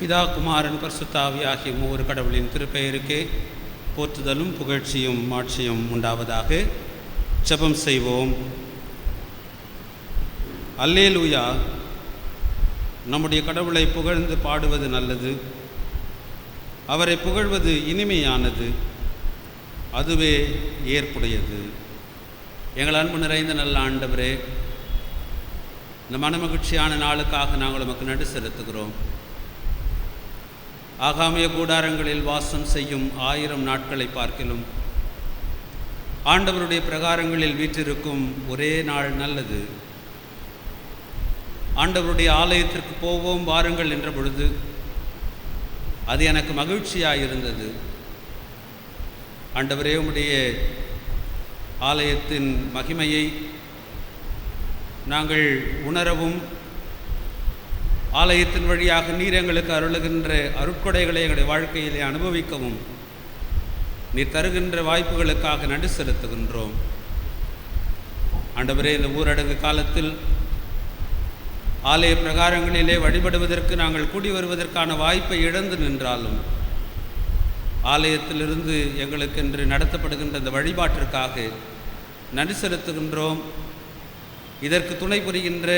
பிதா குமாரன் பரிசுத்த ஆவி ஆகிய மூவர் கடவுளின் திருப்பெயருக்கே போற்றுதலும் புகழ்ச்சியும் மாட்சியும் உண்டாவதாக. ஜெபம் செய்வோம். அல்லேலூயா. நம்முடைய கடவுளை புகழ்ந்து பாடுவது நல்லது, அவரை புகழ்வது இனிமையானது, அதுவே ஏற்புடையது. எங்கள் அன்பு நிறைந்த நல்ல ஆண்டவரே, இந்த மனமகிழ்ச்சியான நாளுக்காக நாங்கள் உமக்கு நடு செலுத்துகிறோம். ஆகாமிய கூடாரங்களில் வாசம் செய்யும் 1000 நாட்களை பார்க்கிலும் ஆண்டவருடைய பிரகாரங்களில் வீற்றிருக்கும் ஒரே நாள் நல்லது. ஆண்டவருடைய ஆலயத்திற்கு போவோம் வாருங்கள் என்ற பொழுது அது எனக்கு மகிழ்ச்சியாயிருந்தது. ஆண்டவரே, உம்முடைய ஆலயத்தின் மகிமையை நாங்கள் உணரவும், ஆலயத்தின் வழியாக நீர் எங்களுக்கு அருளுகின்ற அருட்கொடைகளை எங்களுடைய வாழ்க்கையிலே அனுபவிக்கவும் நீர் தருகின்ற வாய்ப்புகளுக்காக நடு செலுத்துகின்றோம். ஆண்டவரே, இந்த ஊரடங்கு காலத்தில் ஆலய பிரகாரங்களிலே வழிபடுவதற்கு நாங்கள் கூடி வருவதற்கான வாய்ப்பை இழந்து நின்றாலும் ஆலயத்திலிருந்து எங்களுக்கென்று நடத்தப்படுகின்ற இந்த வழிபாட்டிற்காக நடு செலுத்துகின்றோம். இதற்கு துணை புரிகின்ற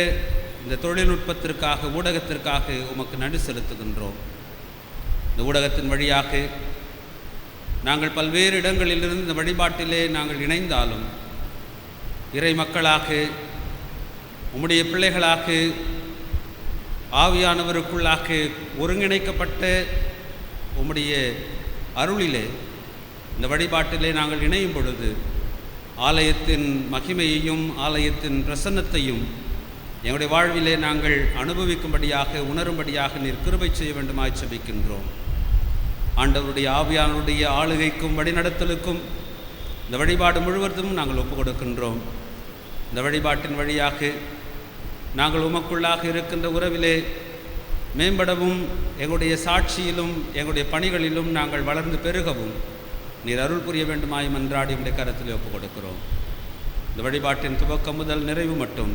இந்த தொழில்நுட்பத்திற்காக, ஊடகத்திற்காக உமக்கு நடு செலுத்துகின்றோம். இந்த ஊடகத்தின் வழியாக நாங்கள் பல்வேறு இடங்களிலிருந்து இந்த வழிபாட்டிலே நாங்கள் இணைந்தாலும் இறை மக்களாக, உம்முடைய பிள்ளைகளாக, ஆவியானவருக்குள்ளாக ஒருங்கிணைக்கப்பட்ட உம்முடைய அருளிலே இந்த வழிபாட்டிலே நாங்கள் இணையும் பொழுது ஆலயத்தின் மகிமையையும் ஆலயத்தின் பிரசன்னத்தையும் எங்களுடைய வாழ்விலே நாங்கள் அனுபவிக்கும்படியாக, உணரும்படியாக நீர் கிருபை செய்ய வேண்டுமாய் ஜெபிக்கின்றோம். ஆண்டவருடைய ஆவியானவருடைய ஆளுகைக்கும் வழிநடத்தலுக்கும் இந்த வழிபாடு முழுவதும் நாங்கள் ஒப்புக் கொடுக்கின்றோம். இந்த வழிபாட்டின் வழியாக நாங்கள் உமக்குள்ளாக இருக்கின்ற உறவிலே மேம்படவும், எங்களுடைய சாட்சியிலும் எங்களுடைய பணிகளிலும் நாங்கள் வளர்ந்து பெருகவும் நீர் அருள் புரிய வேண்டுமாய் மன்றாடி உடைய கரத்தில் ஒப்புக் கொடுக்கிறோம். இந்த வழிபாட்டின் துவக்கம் முதல் நிறைவு மட்டும்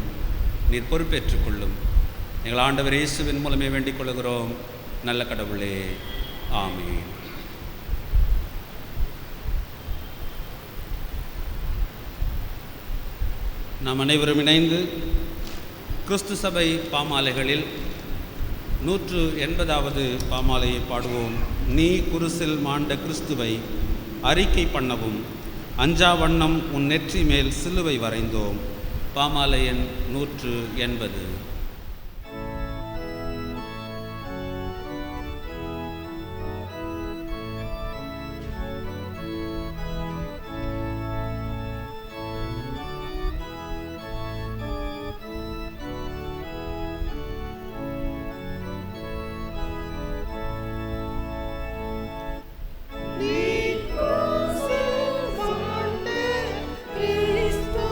நீர் பொறுப்பேற்றுக் கொள்ளும். எங்கள் ஆண்டவர் இயேசுவின் மூலமே வேண்டிக் கொள்கிறோம் நல்ல கடவுளே, ஆமீன். நாம் அனைவரும் இணைந்து கிறிஸ்து சபை பாமாலைகளில் 180வது பாமாலையை பாடுவோம். நீ குருசில் மாண்ட கிறிஸ்துவை அறிக்கை பண்ணவும், அஞ்சா வண்ணம் உன் நெற்றி மேல் சிலுவை வரைந்தோம். பாமாலை எண் 180. Cristo,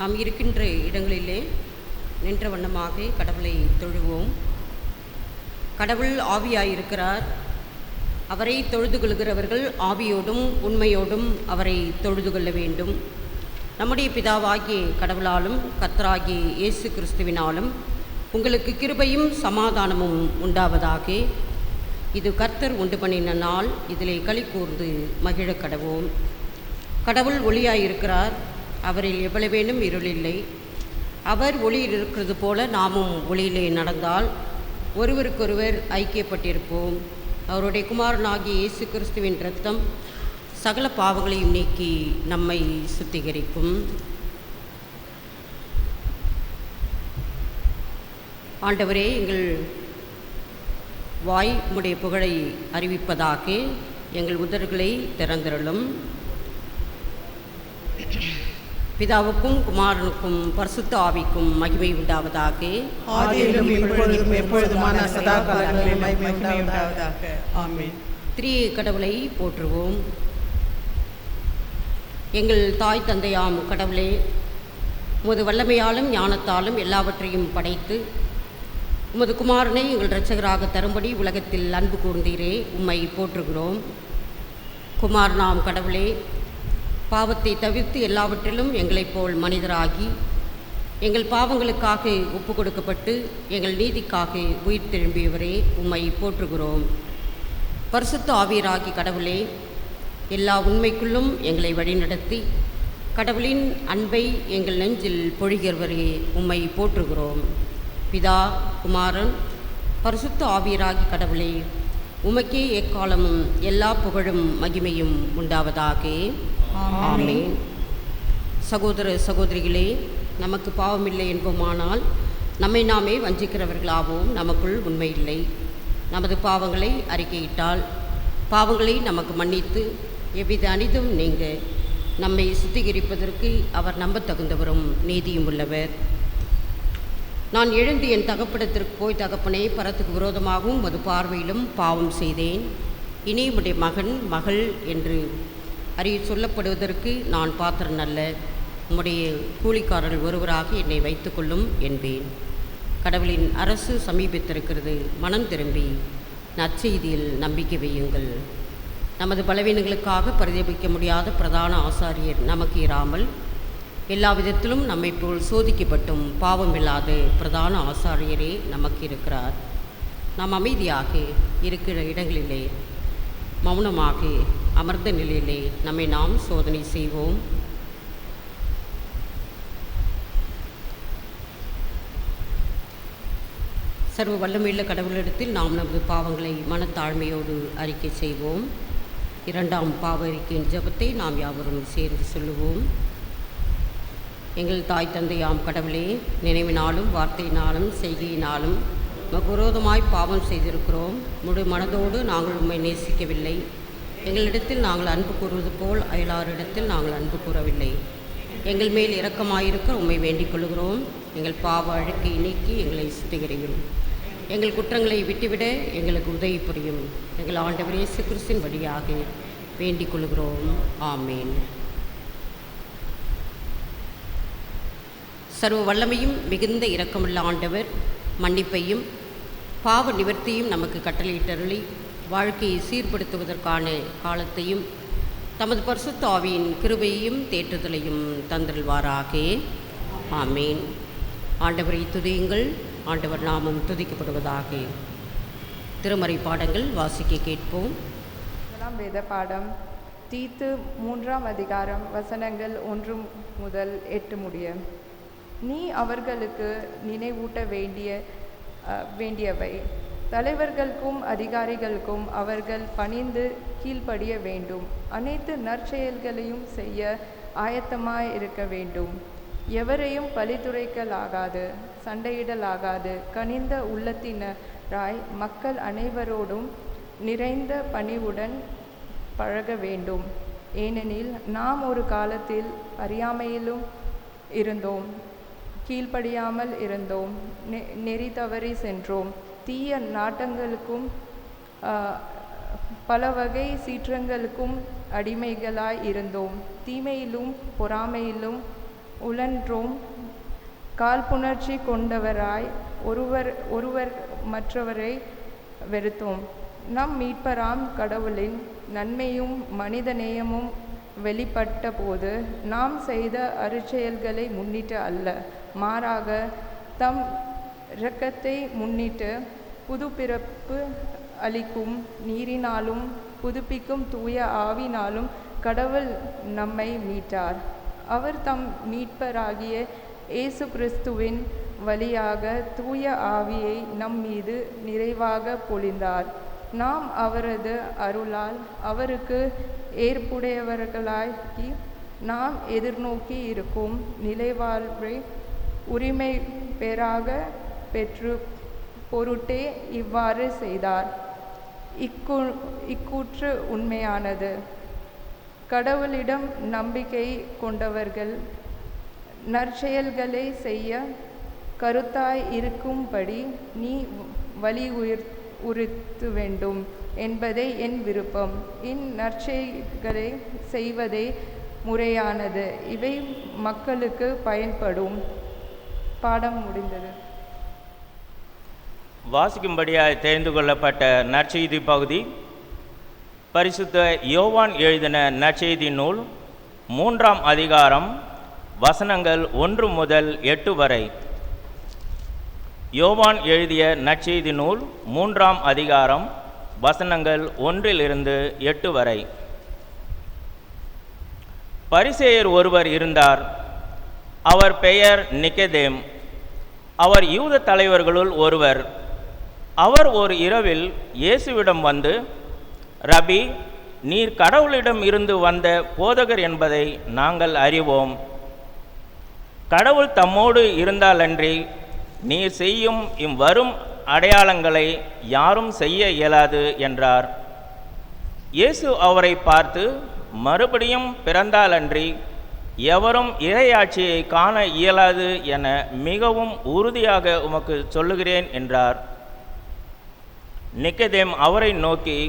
நாம் இருக்கின்ற இடங்களிலே நின்ற வண்ணமாக கடவுளை தொழுவோம். கடவுள் ஆவியாயிருக்கிறார். அவரை தொழுது கொள்கிறவர்கள் ஆவியோடும் உண்மையோடும் அவரை தொழுது கொள்ள வேண்டும். நம்முடைய பிதாவாகிய கடவுளாலும் கர்த்தராகிய இயேசு கிறிஸ்துவினாலும் உங்களுக்கு கிருபையும் சமாதானமும் உண்டாவதாக. இது கர்த்தர் உண்டு பண்ணின நாள், இதிலே களி கூர்ந்து மகிழ கடவோம். கடவுள் ஒளியாயிருக்கிறார். அவரில் எவ்வளவேனும் இருள் இல்லை. அவர் ஒளியில் இருக்கிறது போல நாமும் ஒளியிலே நடந்தால் ஒருவருக்கொருவர் ஐக்கியப்பட்டிருப்போம். அவருடைய குமாரனாகிய இயேசு கிறிஸ்துவின் இரத்தம் சகல பாவங்களையும் நீக்கி நம்மை சுத்திகரிக்கும். ஆண்டவரே, எங்கள் வாய் உம்முடைய புகழை அறிவிப்பதாக. எங்கள் உதடுகளை திறந்திரளும். பிதாவுக்கும் குமாரனுக்கும் பரிசுத்த ஆவிக்கும் மகிமை உண்டாவதாக. திரிய கடவுளை போற்றுவோம். எங்கள் தாய் தந்தையாம் கடவுளே, உமது வல்லமையாலும் ஞானத்தாலும் எல்லாவற்றையும் படைத்து உமது குமாரனை எங்கள் இரட்சகராக தரும்படி உலகத்தில் அன்பு கூர்ந்தீரே, உம்மை போற்றுகிறோம். குமாரனாம் கடவுளே, பாவத்தை தவிர்த்து எல்லாவற்றிலும் எங்களைப் போல் மனிதராகி எங்கள் பாவங்களுக்காக ஒப்பு கொடுக்கப்பட்டு எங்கள் நீதிக்காக உயிர் திரும்பியவரே, உம்மை போற்றுகிறோம். பரிசுத்த ஆவியராகி கடவுளே, எல்லா உண்மைக்குள்ளும் எங்களை வழிநடத்தி கடவுளின் அன்பை எங்கள் நெஞ்சில் பொழிகிறவரே, உம்மை போற்றுகிறோம். பிதா, குமாரன், பரிசுத்த ஆவியராகி கடவுளே, உமக்கே எக்காலமும் எல்லா புகழும் மகிமையும் உண்டாவதாக. ஆமென். சகோதர சகோதரிகளே, நமக்கு பாவமில்லை என்போமானால் நம்மை நாமே வஞ்சிக்கிறவர்களாகவும் நமக்குள் உண்மையில்லை. நமது பாவங்களை அறிக்கையிட்டால் பாவங்களை நமக்கு மன்னித்து எவ்வித அனிதும் நீங்க நம்மை சுத்திகரிப்பதற்கு அவர் நம்பத்தகுந்தவரும் நீதியும் உள்ளவர். நான் எழுந்து என் தகப்படத்திற்கு போய், தகப்பனே, பரத்துக்கு விரோதமாகவும் மது பார்வையிலும் பாவம் செய்தேன். இனி உம்முடைய மகன் மகள் என்று சொல்லப்படுவதற்கு நான் பாத்திரன் அல்ல. உம்முடைய கூலிக்காரர்கள் ஒருவராக என்னை வைத்துக்கொள்ளும் என்பேன். கடவுளின் அரசு சமீபித்திருக்கிறது. மனம் திரும்பி நற்செய்தியில் நம்பிக்கை வையுங்கள். நமது பலவீனங்களுக்காக பரிதபிக்க முடியாத பிரதான ஆசாரியர் நமக்கு இராமல் எல்லா விதத்திலும் நம்மை போல் சோதிக்கப்பட்டும் பாவமில்லாத பிரதான ஆசாரியரே நமக்கு இருக்கிறார். நாம் அமைதியாக இருக்கிற இடங்களிலே மௌனமாக அமர்ந்த நிலையிலே நம்மை நாம் சோதனை செய்வோம். சர்வ வல்லமையுள்ள கடவுளிடத்தில் நாம் நமது பாவங்களை மனத்தாழ்மையோடு அறிக்கை செய்வோம். இரண்டாம் பாவ அறிக்கையின் ஜெபத்தை நாம் யாவரும் சேர்ந்து சொல்லுவோம். எங்கள் தாய் தந்தையாம் கடவுளே, நினைவினாலும் வார்த்தையினாலும் செய்கையினாலும் விரோதமாய் பாவம் செய்திருக்கிறோம். முழு மனதோடு நாங்கள் உம்மை நேசிக்கவில்லை. எங்களிடத்தில் நாங்கள் அன்பு கூறுவது போல் அயலாரிடத்தில் நாங்கள் அன்பு கூறவில்லை. எங்கள் மேல் இரக்கமாயிருக்க உம்மை வேண்டிக் கொள்கிறோம். எங்கள் பாவ அழுக்கை நீக்கி எங்களை சுத்திகரியும். எங்கள் குற்றங்களை விட்டுவிட எங்களுக்கு உதவி புரியும். எங்கள் ஆண்டவர் இயேசு கிறிஸ்துவின் வழியாக வேண்டிக் கொள்கிறோம். ஆமேன். சர்வ வல்லமையும் மிகுந்த இரக்கமுள்ள ஆண்டவர் மன்னிப்பையும் பாவ நிவர்த்தியும் நமக்கு கட்டளையிட்டருளி வாழ்க்கையை சீர்படுத்துவதற்கான காலத்தையும் தமது பரிசுத்த ஆவியின் கிருபையையும் தேற்றுதலையும் தந்திருவாராக. ஆமேன். ஆண்டவரை துதியுங்கள். ஆண்டவர் நாமம் துதிக்கப்படுவதாக. திருமறை பாடங்கள் வாசிக்க கேட்போம். வேத பாடம் தீத்து 3ஆம் அதிகாரம் வசனங்கள் 1 முதல் 8 முடிய. நீ அவர்களுக்கு நினைவூட்ட வேண்டியவை தலைவர்களுக்கும் அதிகாரிகளுக்கும் அவர்கள் பணிந்து கீழ்ப்படிய வேண்டும். அனைத்து நற்செயல்களையும் செய்ய ஆயத்தமாய் இருக்க வேண்டும். எவரையும் பழித்துரைக்கலாகாது, சண்டையிடலாகாது. கனிந்த உள்ளத்தினராய் மக்கள் அனைவரோடும் நிறைந்த பணிவுடன் பழக வேண்டும். ஏனெனில் நாம் ஒரு காலத்தில் அறியாமையிலும் இருந்தோம், கீழ்ப்படியாமல் இருந்தோம், நெறி தவறி சென்றோம். தீய நாட்டங்களுக்கும் பல வகை சீற்றங்களுக்கும் அடிமைகளாய் இருந்தோம். தீமையிலும் பொறாமையிலும் உழன்றோம். காழ்ப்புணர்ச்சி கொண்டவராய் ஒருவர் மற்றவரை வெறுத்தோம். நம் மீட்பராம் கடவுளின் நன்மையும் மனிதநேயமும் வெளிப்பட்ட போது நாம் செய்த அருச்செயல்களை முன்னிட்டு அல்ல, மாறாக தம் இரக்கத்தை முன்னிட்டு புதுப்பிறப்பு அளிக்கும் நீரினாலும் புதுப்பிக்கும் தூய ஆவினாலும் கடவுள் நம்மை மீட்டார். அவர் தம் மீட்பராகிய இயேசு கிறிஸ்துவின் வழியாக தூய ஆவியை நம் மீது நிறைவாக பொழிந்தார். நாம் அவரது அருளால் அவருக்கு ஏற்புடையவர்களாகி நாம் எதிர்நோக்கி இருக்கும் நிலைவாழ்வை உரிமை பெறாக பெற்று பொருட்டே இவ்வாறு செய்தார். இக்கூற்று உண்மையானது. கடவுளிடம் நம்பிக்கை கொண்டவர்கள் நற்செயல்களை செய்ய கருத்தாய் இருக்கும்படி நீ வலியுறுத்த வேண்டும் என்பதே என் விருப்பம். இந்நற்செயல்களை செய்வதே முறையானது. இவை மக்களுக்கு பயன்படும். பாடம் முடிந்தது. வாசிக்கும்படியாக தெரிந்து கொள்ளப்பட்ட நற்செய்தி பகுதி பரிசுத்த யோவான் எழுதின நற்செய்தி நூல் 3ஆம் அதிகாரம் வசனங்கள் 1 முதல் 8 வரை. யோவான் எழுதிய நற்செய்தி நூல் 3ஆம் அதிகாரம் வசனங்கள் 1 8 வரை. பரிசேயர் ஒருவர் இருந்தார். அவர் பெயர் நிக்கதேம். அவர் யூத தலைவர்களுள் ஒருவர். அவர் ஒரு இரவில் இயேசுவிடம் வந்து, ரபி, நீர் கடவுளிடம் இருந்து வந்த போதகர் என்பதை நாங்கள் அறிவோம். கடவுள் தம்மோடு இருந்தாலன்றி நீர் செய்யும் இவ்வரும் அடையாளங்களை யாரும் செய்ய இயலாது என்றார். இயேசு அவரை பார்த்து, மறுபடியும் பிறந்தாலன்றி எவரும் இறையாட்சியை காண இயலாது என மிகவும் உறுதியாக உமக்கு சொல்லுகிறேன் என்றார். நிக்கதேம் அவரை நோக்கி,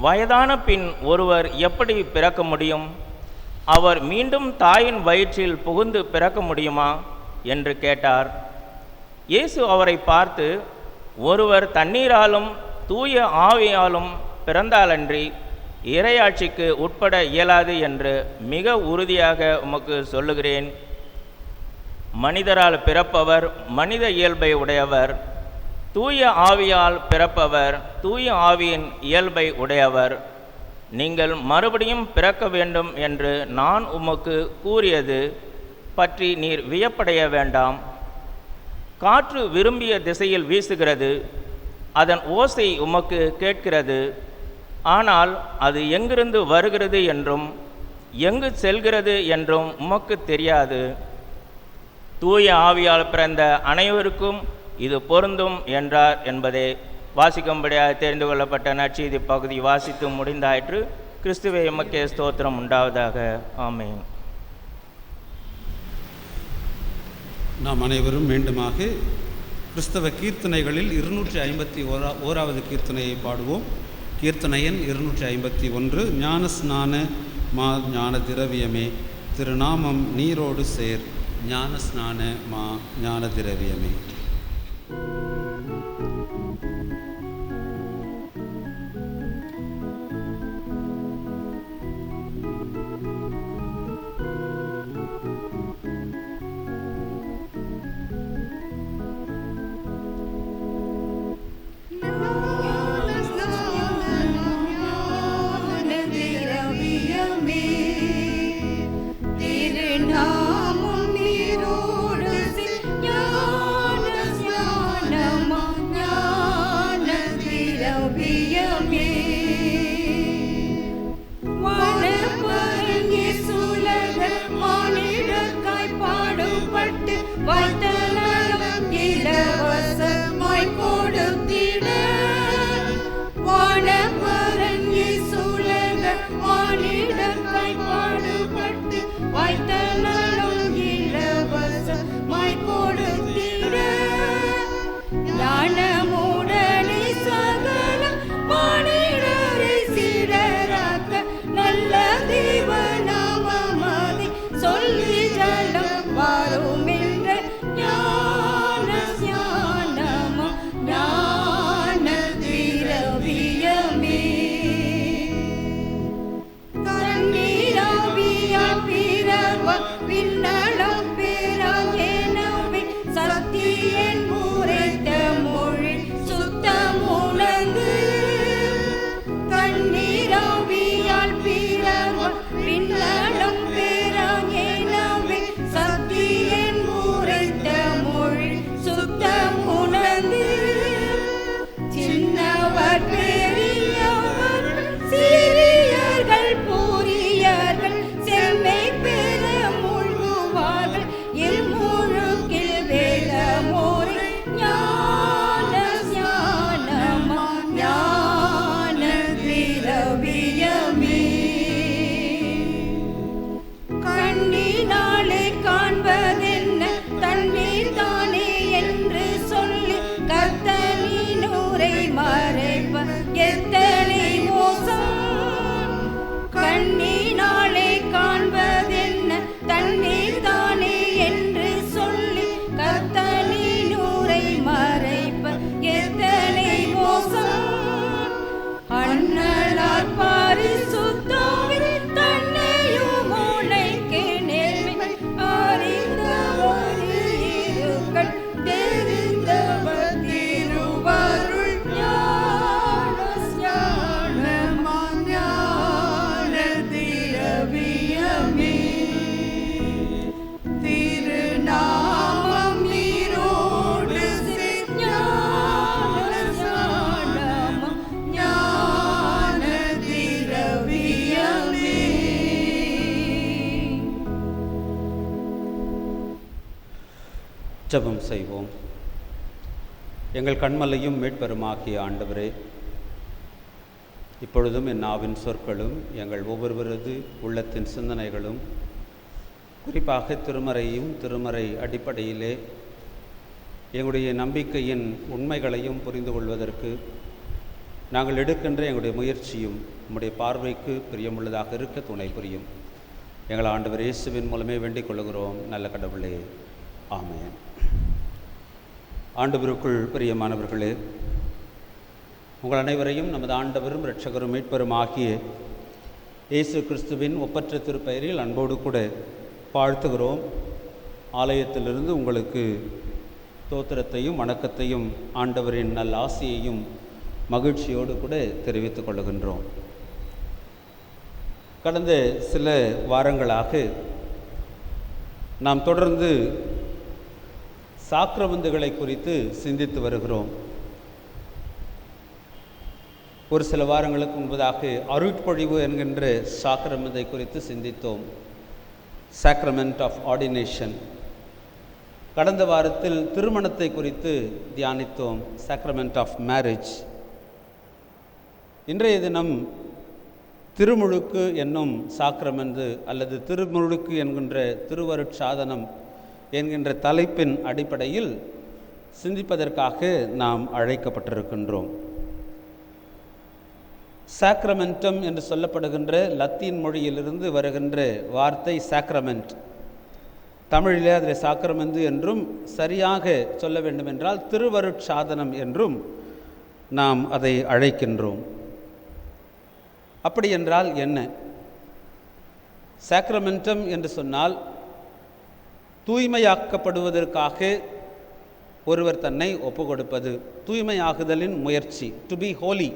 வயதான பின் ஒருவர் எப்படி பிறக்க முடியும்? அவர் மீண்டும் தாயின் வயிற்றில் புகுந்து பிறக்க முடியுமா என்று கேட்டார். இயேசு அவரை பார்த்து, ஒருவர் தண்ணீராலும் தூய ஆவியாலும் பிறந்தாலன்றி இறையாட்சிக்கு உட்பட இயலாது என்று மிக உறுதியாக உமக்கு சொல்லுகிறேன். மனிதரால் பிறப்பவர் மனித இயல்பை உடையவர், தூய ஆவியால் பிறப்பவர் தூய ஆவியின் இயல்பை உடையவர். நீங்கள் மறுபடியும் பிறக்க வேண்டும் என்று நான் உமக்கு கூறியது பற்றி நீர் வியப்படைய வேண்டாம். காற்று விரும்பிய திசையில் வீசுகிறது, அதன் ஓசை உமக்கு கேட்கிறது, ஆனால் அது எங்கிருந்து வருகிறது என்றும் எங்கு செல்கிறது என்றும் உமக்கு தெரியாது. தூய ஆவியால் பிறந்த அனைவருக்கும் இது பொருந்தும் என்றார் என்பதே வாசிக்கும்படியாக தெரிந்து கொள்ளப்பட்ட நற்செய்தி பகுதி வாசித்து முடிந்தாயிற்று. கிறிஸ்துவே எமக்கே ஸ்தோத்திரம் உண்டாவதாக. ஆமென். நாம் அனைவரும் மீண்டுமாக கிறிஸ்தவ கீர்த்தனைகளில் 251வது கீர்த்தனையை பாடுவோம். கீர்த்தனை எண் 251. ஞானஸ்நான மா ஞான திரவியமே திருநாமம் நீரோடு சேர், ஞானஸ்நான மா ஞான திரவியமே. நல்ல தேவ நாமமதை சொல்லி ஜலம் ஜெபம் செய்வோம். எங்கள் கண்மலையும் மீட்பெருமாகிய ஆண்டவரே, இப்பொழுதும் என் நாவின் சொற்களும் எங்கள் ஒவ்வொருவரது உள்ளத்தின் சிந்தனைகளும் குறிப்பாக திருமறையும் திருமறை அடிப்படையிலே எங்களுடைய நம்பிக்கையின் உண்மைகளையும் புரிந்து கொள்வதற்கு நாங்கள் எடுக்கின்ற எங்களுடைய முயற்சியும் உம்முடைய பார்வைக்கு பிரியமுள்ளதாக இருக்க துணை புரியும். எங்கள் ஆண்டவர் இயேசுவின் மூலமே வேண்டிக் கொள்கிறோம் நல்ல கடவுளே, ஆமென். ஆண்டவருக்குள் பிரியமானவர்களே, உங்கள் அனைவரையும் நமது ஆண்டவரும் இரட்சகரும் மீட்பரும் ஆகிய இயேசு கிறிஸ்துவின் ஒப்பற்ற திருப்பெயரில் அன்போடு கூட வாழ்த்துகிறோம். ஆலயத்திலிருந்து உங்களுக்கு ஸ்தோத்திரத்தையும் வணக்கத்தையும் ஆண்டவரின் நல்ல ஆசியையும் மகிழ்ச்சியோடு கூட தெரிவித்துக் கொள்கின்றோம். கடந்த சில வாரங்களாக நாம் தொடர்ந்து சாக்கிரமந்துகளை குறித்து சிந்தித்து வருகிறோம். ஒரு சில வாரங்களுக்கு முன்பதாக அருட்பொழிவு என்கின்ற சாக்கிரமந்தை குறித்து சிந்தித்தோம், சாக்ரமெண்ட் ஆஃப் ஆர்டினேஷன். கடந்த வாரத்தில் திருமணத்தை குறித்து தியானித்தோம், சாக்ரமெண்ட் ஆஃப் மேரேஜ். இன்றைய தினம் திருமுழுக்கு என்னும் சாக்கிரமந்து அல்லது திருமுழுக்கு என்கின்ற திருவருட்சாதனம் என்கின்ற தலைப்பின் அடிப்படையில் சிந்திப்பதற்காக நாம் அழைக்கப்பட்டிருக்கின்றோம். சாக்ரமெண்டம் என்று சொல்லப்படுகின்ற லத்தீன் மொழியிலிருந்து வருகின்ற வார்த்தை சாக்ரமெண்ட். தமிழிலே அதில் சாக்கிரமந்து என்றும், சரியாக சொல்ல வேண்டுமென்றால் திருவருட்சாதனம் என்றும் நாம் அதை அழைக்கின்றோம். அப்படி என்றால் என்ன? சாக்ரமெண்டம் என்று சொன்னால் தூய்மையாக்கப்படுவதற்காக ஒருவர் தன்னை ஒப்புக்கொடுப்பது, தூய்மையாகுதலின் முயற்சி, to be holy,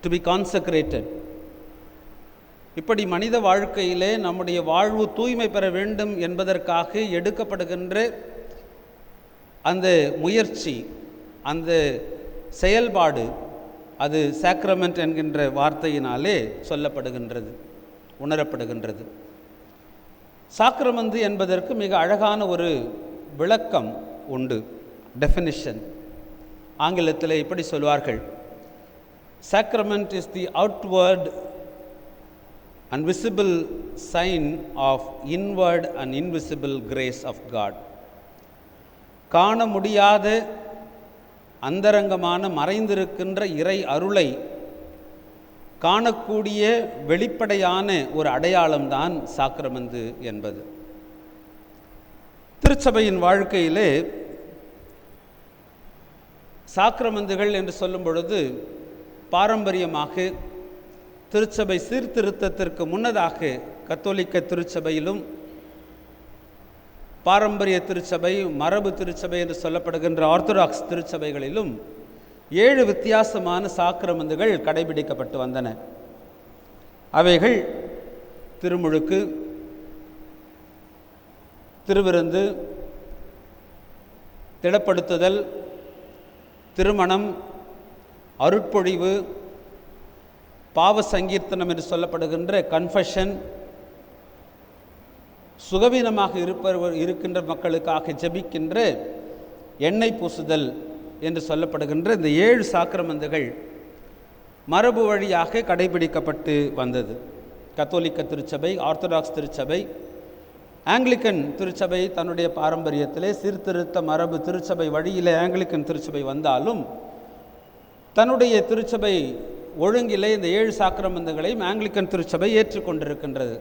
to be consecrated. இப்படி மனித வாழ்க்கையிலே நம்முடைய வாழ்வு தூய்மை பெற வேண்டும் என்பதற்காக எடுக்கப்படுகின்ற அந்த முயற்சி, அந்த செயல்பாடு, அது சாக்ரமெண்ட் என்கின்ற வார்த்தையினாலே சொல்லப்படுகின்றது, உணரப்படுகின்றது. சாக்கிரமந்து என்பதற்கு மிக அழகான ஒரு விளக்கம் உண்டு, டெஃபினிஷன். ஆங்கிலத்தில் இப்படி சொல்வார்கள், sacrament is the outward and visible sign of inward and invisible grace of God. காண முடியாத அந்தரங்கமான மறைந்திருக்கின்ற இறை அருளை காணக்கூடிய வெளிப்படையான ஒரு அடையாளம்தான் சாக்கிரமந்து என்பது. திருச்சபையின் வாழ்க்கையிலே சாக்கிரமந்துகள் என்று சொல்லும் பொழுது பாரம்பரியமாக திருச்சபை சீர்திருத்தத்திற்கு முன்னதாக கத்தோலிக்க திருச்சபையிலும் பாரம்பரிய திருச்சபை, மரபு திருச்சபை என்று சொல்லப்படுகின்ற ஆர்த்தடாக்ஸ் திருச்சபைகளிலும் 7 வித்தியாசமான சாக்கிரமந்துகள் கடைபிடிக்கப்பட்டு வந்தன. அவைகள் திருமுழுக்கு, திருவிருந்து, திடப்படுத்துதல், திருமணம், அருட்பொழிவு, பாவ சங்கீர்த்தனம் என்று சொல்லப்படுகின்ற கன்ஃபெஷன், சுகவீனமாக இருக்கின்ற மக்களுக்காக ஜெபிக்கின்ற எண்ணெய் பூசுதல் என்று சொல்லப்படுகின்ற இந்த 7 சாக்கிரமந்துகள் மரபு வழியாக கடைபிடிக்கப்பட்டு வந்தது. கத்தோலிக்க திருச்சபை, ஆர்த்தடாக்ஸ் திருச்சபை, ஆங்கிலிக்கன் திருச்சபை தன்னுடைய பாரம்பரியத்திலே சீர்திருத்த மரபு திருச்சபை வழியிலே ஆங்கிலிக்கன் திருச்சபை வந்தாலும் தன்னுடைய திருச்சபை ஒழுங்கிலே இந்த 7 சாக்கிரமந்துகளையும் ஆங்கிலிக்கன் திருச்சபை ஏற்றுக்கொண்டிருக்கின்றது.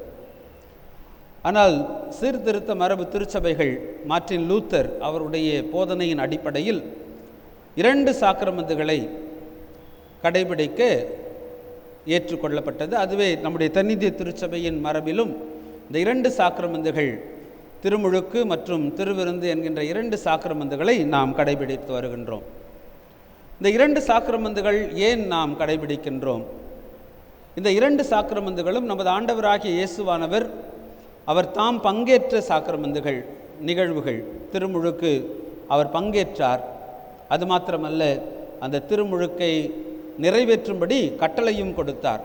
ஆனால் சீர்திருத்த மரபு திருச்சபைகள், மார்ட்டின் லூத்தர் அவருடைய போதனையின் அடிப்படையில் 2 சாக்கிரமந்துகளை கடைபிடிக்க ஏற்றுக்கொள்ளப்பட்டது. அதுவே நம்முடைய தென்னிந்திய திருச்சபையின் மரபிலும் இந்த 2 சாக்கிரமந்துகள், திருமுழுக்கு மற்றும் திருவிருந்து என்கின்ற 2 சாக்கிரமந்துகளை நாம் கடைபிடித்து வருகின்றோம். இந்த 2 சாக்கிரமந்துகள் ஏன் நாம் கடைபிடிக்கின்றோம்? இந்த 2 சாக்கிரமந்துகளும் நமது ஆண்டவராகிய இயேசுவானவர் அவர் தாம் பங்கேற்ற சாக்கிரமந்துகள், நிகழ்வுகள். திருமுழுக்கு அவர் பங்கேற்றார். அது மாத்திரமல்ல, அந்த திருமுழுக்கை நிறைவேற்றும்படி கட்டளையும் கொடுத்தார்.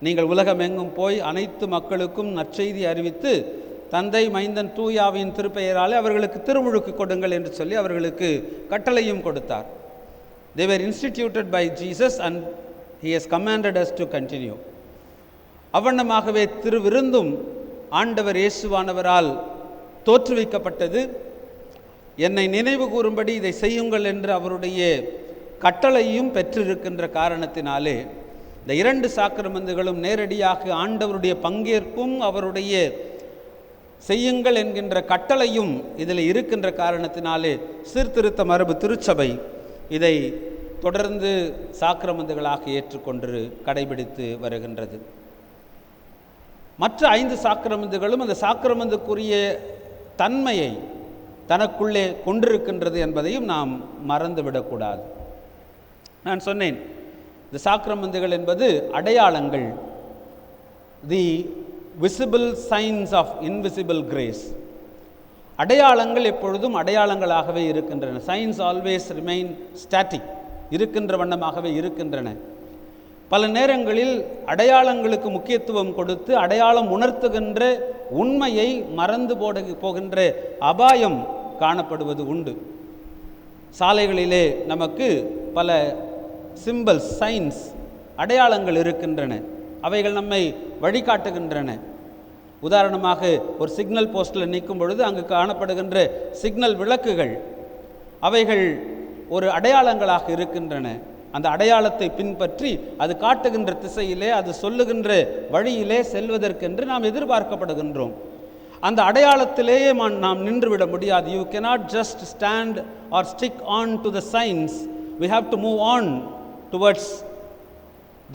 நீங்கள் உலகமெங்கும் போய் அனைத்து மக்களுக்கும் நற்செய்தி அறிவித்து தந்தை, மைந்தன், தூயாவின் திருப்பெயராலே அவர்களுக்கு திருமுழுக்கு கொடுங்கள் என்று சொல்லி அவர்களுக்கு கட்டளையும் கொடுத்தார். They were instituted by Jesus and he has commanded us to continue. அவ்வண்ணமாகவே திருவிருந்தும் ஆண்டவர் இயேசுவானவரால் தோற்றுவிக்கப்பட்டது. என்னை நினைவு கூறும்படி இதை செய்யுங்கள் என்று அவருடைய கட்டளையும் பெற்றிருக்கின்ற காரணத்தினாலே இந்த 2 சாக்கிரமந்துகளும் நேரடியாக ஆண்டவருடைய பங்கேற்பும் அவருடைய செய்யுங்கள் என்கின்ற கட்டளையும் இதில் இருக்கின்ற காரணத்தினாலே சீர்திருத்த மரபு திருச்சபை இதை தொடர்ந்து சாக்கிரமந்துகளாக ஏற்றுக்கொண்டு கடைபிடித்து வருகின்றது. மற்ற 5 சாக்கிரமந்துகளும் அந்த சாக்கிரமந்துக்குரிய தன்மையை தனக்குள்ளே கொண்டிருக்கின்றது என்பதையும் நாம் மறந்துவிடக்கூடாது. நான் சொன்னேன், இந்த சாக்கிரமந்துகள் என்பது அடையாளங்கள், the visible signs of invisible grace. அடையாளங்கள் எப்பொழுதும் அடையாளங்களாகவே இருக்கின்றன. சைன்ஸ் ஆல்வேஸ் ரிமைன் ஸ்டாட்டிக், இருக்கின்ற வண்ணமாகவே இருக்கின்றன. பல நேரங்களில் அடையாளங்களுக்கு முக்கியத்துவம் கொடுத்து அடையாளம் உணர்த்துகின்ற உண்மையை மறந்து போகின்ற அபாயம் காணப்படுவது உண்டு. சாலைகளிலே நமக்கு பல சிம்பல்ஸ், சைன்ஸ், அடையாளங்கள் இருக்கின்றன. அவைகள் நம்மை வழிகாட்டுகின்றன. உதாரணமாக ஒரு சிக்னல் போஸ்டில் நிற்கும் பொழுது அங்கு காணப்படுகின்ற சிக்னல் விளக்குகள், அவைகள் ஒரு அடையாளங்களாக இருக்கின்றன. அந்த அடையாளத்தை பின்பற்றி அது காட்டுகின்ற திசையிலே, அது சொல்லுகின்ற வழியிலே செல்வதற்கென்று நாம் எதிர்பார்க்கப்படுகின்றோம். அந்த அடையாளத்திலேயே நாம் நின்றுவிட முடியாது. You cannot just stand or stick on to the signs. We have to move on towards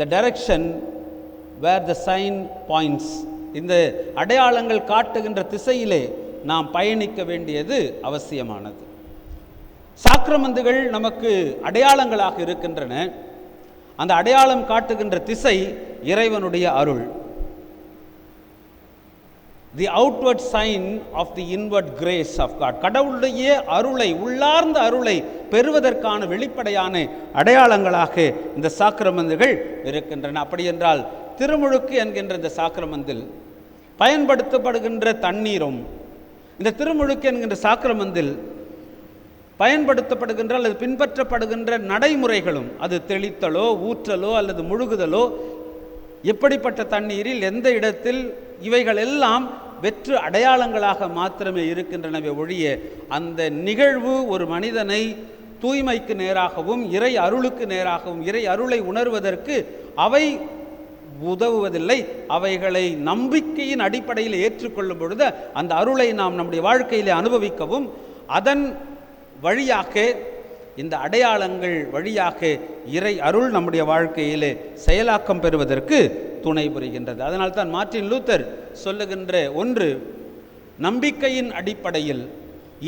the direction where the sign points. இந்த அடையாளங்கள் காட்டுகின்ற திசையிலே நாம் பயணிக்க வேண்டியது அவசியமானது. சாக்கிரமந்துகள் நமக்கு அடையாளங்களாக இருக்கின்றன. அந்த அடையாளம் காட்டுகின்ற திசை இறைவனுடைய அருள். The outward sign of the inward grace of God. கடவுளுடைய அருளை, உள்ளார்ந்த அருளை பெறுவதற்கான வெளிப்படையான அடையாளங்களாக இந்த சாக்கிரமந்துகள் இருக்கின்றன. அப்படி என்றால் திருமுழுக்கு என்கின்ற இந்த சாக்கிரமந்தில் பயன்படுத்தப்படுகின்ற தண்ணீரும், இந்த திருமுழுக்கு என்கின்ற சாக்கிரமந்தில் பயன்படுத்தப்படுகின்ற அல்லது பின்பற்றப்படுகின்ற நடைமுறைகளும், அது தெளித்தலோ ஊற்றலோ அல்லது முழுகுதலோ, எப்படிப்பட்ட தண்ணீரில் எந்த இடத்தில், இவைகள் எல்லாம் வெற்று அடையாளங்களாக மாத்திரமே இருக்கின்றனவே ஒழிய அந்த நிகழ்வு ஒரு மனிதனை தூய்மைக்கு நேராகவும் இறை அருளுக்கு நேராகவும் இறை அருளை உணர்வதற்கு அவை உதவுவதில்லை. அவைகளை நம்பிக்கையின் அடிப்படையில் ஏற்றுக்கொள்ளும் பொழுது அந்த அருளை நாம் நம்முடைய வாழ்க்கையிலே அனுபவிக்கவும், அதன் வழியாக, இந்த அடையாளங்கள் வழியாக இறை அருள் நம்முடைய வாழ்க்கையிலே செயலாக்கம் பெறுவதற்கு துணை புரிகின்றது. அதனால்தான் மார்ட்டின் லூத்தர் சொல்லுகின்ற ஒன்று, நம்பிக்கையின் அடிப்படையில்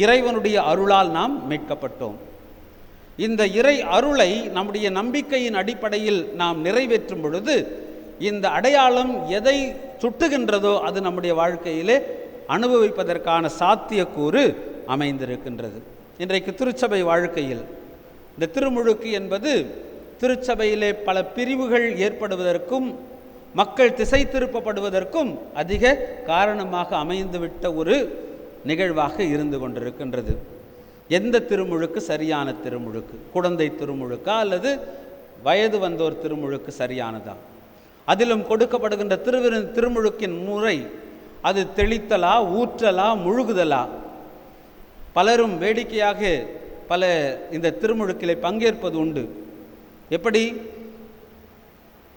இறைவனுடைய அருளால் நாம் மீட்கப்பட்டோம். இந்த இறை அருளை நம்முடைய நம்பிக்கையின் அடிப்படையில் நாம் நிறைவேற்றும் பொழுது இந்த அடையாளம் எதை சுட்டுகின்றதோ அது நம்முடைய வாழ்க்கையிலே அனுபவிப்பதற்கான சாத்தியக்கூறு அமைந்திருக்கின்றது. இன்றைக்கு திருச்சபை வாழ்க்கையில் இந்த திருமுழுக்கு என்பது திருச்சபையிலே பல பிரிவுகள் ஏற்படுவதற்கும் மக்கள் திசை திருப்பப்படுவதற்கும் அதிக காரணமாக அமைந்துவிட்ட ஒரு நிகழ்வாக இருந்து கொண்டிருக்கின்றது. எந்த திருமுழுக்கு சரியான திருமுழுக்கு? குழந்தை திருமுழுக்கா அல்லது வயது வந்தோர் திருமுழுக்கு சரியானதா? அதிலும் கொடுக்கப்படுகின்ற திருமுழுக்கின் முறை அது தெளித்தலா, ஊற்றலா, முழுகுதலா? பலரும் வேடிக்கையாக பல இந்த திருமுழுக்கிலே பங்கேற்பது உண்டு. எப்படி?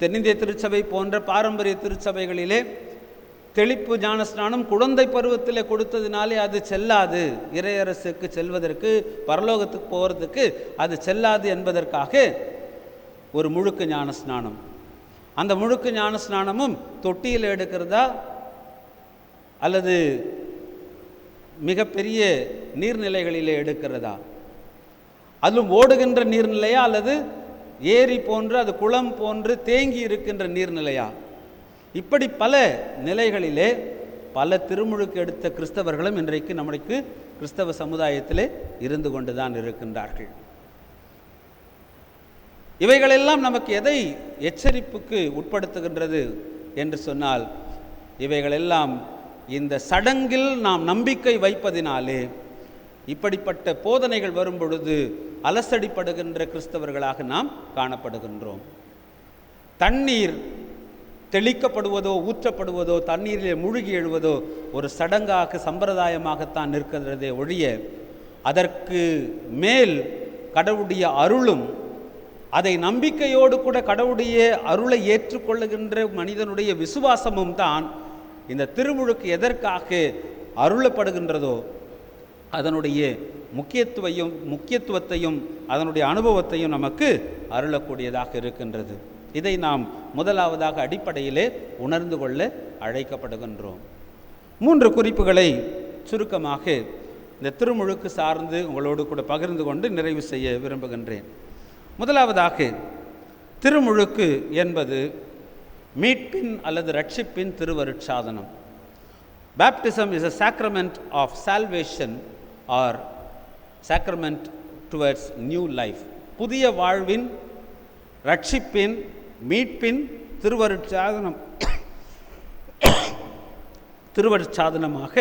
தென்னிந்திய திருச்சபை போன்ற பாரம்பரிய திருச்சபைகளிலே தெளிப்பு ஞானஸ்நானம் குழந்தை பருவத்தில் கொடுத்ததினாலே அது செல்லாது, இறையரசுக்கு செல்வதற்கு, பரலோகத்துக்கு போகிறதுக்கு அது செல்லாது என்பதற்காக ஒரு முழுக்கு ஞானஸ்நானம். அந்த முழுக்கு ஞானஸ்நானமும் தொட்டியில் எடுக்கிறதா அல்லது மிகப்பெரிய நீர்நிலைகளிலே எடுக்கிறதா? அதிலும் ஓடுகின்ற நீர்நிலையா அல்லது ஏரி போன்று, அது குளம் போன்று தேங்கி இருக்கின்ற நீர்நிலையா? இப்படி பல நிலைகளிலே பல திருமுழுக்கு எடுத்த கிறிஸ்தவர்களும் இன்றைக்கு நம்மளுக்கு கிறிஸ்தவ சமுதாயத்திலே இருந்து கொண்டுதான் இருக்கின்றார்கள். இவைகளெல்லாம் நமக்கு எதை எச்சரிப்புக்கு உட்படுத்துகின்றது என்று சொன்னால், இவைகளெல்லாம் இந்த சடங்கில் நாம் நம்பிக்கை வைப்பதினாலே இப்படிப்பட்ட போதனைகள் வரும் பொழுது அலசடிப்படுகின்ற கிறிஸ்தவர்களாக நாம் காணப்படுகின்றோம். தண்ணீர் தெளிக்கப்படுவதோ ஊற்றப்படுவதோ தண்ணீரிலே மூழ்கி எழுவதோ ஒரு சடங்காக சம்பிரதாயமாகத்தான் இருக்கிறதே ஒழிய அதற்கு மேல் கடவுளுடைய அருளும் அதை நம்பிக்கையோடு கூட கடவுளுடைய அருளை ஏற்றுக்கொள்ளுகின்ற மனிதனுடைய விசுவாசமும் தான் இந்த திருமுழுக்கு எதற்காக அருளப்படுகின்றதோ அதனுடைய முக்கியத்துவத்தையும் அதனுடைய அனுபவத்தையும் நமக்கு அருளக்கூடியதாக இருக்கின்றது. இதை நாம் முதலாவதாக அடிப்படையிலே உணர்ந்து கொள்ள அழைக்கப்படுகின்றோம். 3 குறிப்புகளை சுருக்கமாக இந்த திருமுழுக்கு சார்ந்து உங்களோடு கூட பகிர்ந்து கொண்டு நிறைவு செய்ய விரும்புகின்றேன். முதலாவதாக, திருமுழுக்கு என்பது மீட்பின் அல்லது ரட்சிப்பின் திருவருட்சாதனம். Baptism is a sacrament of salvation or sacrament towards new life. புதிய வாழ்வின், ரட்சிப்பின், மீட்பின் திருவருட்சாதனமாக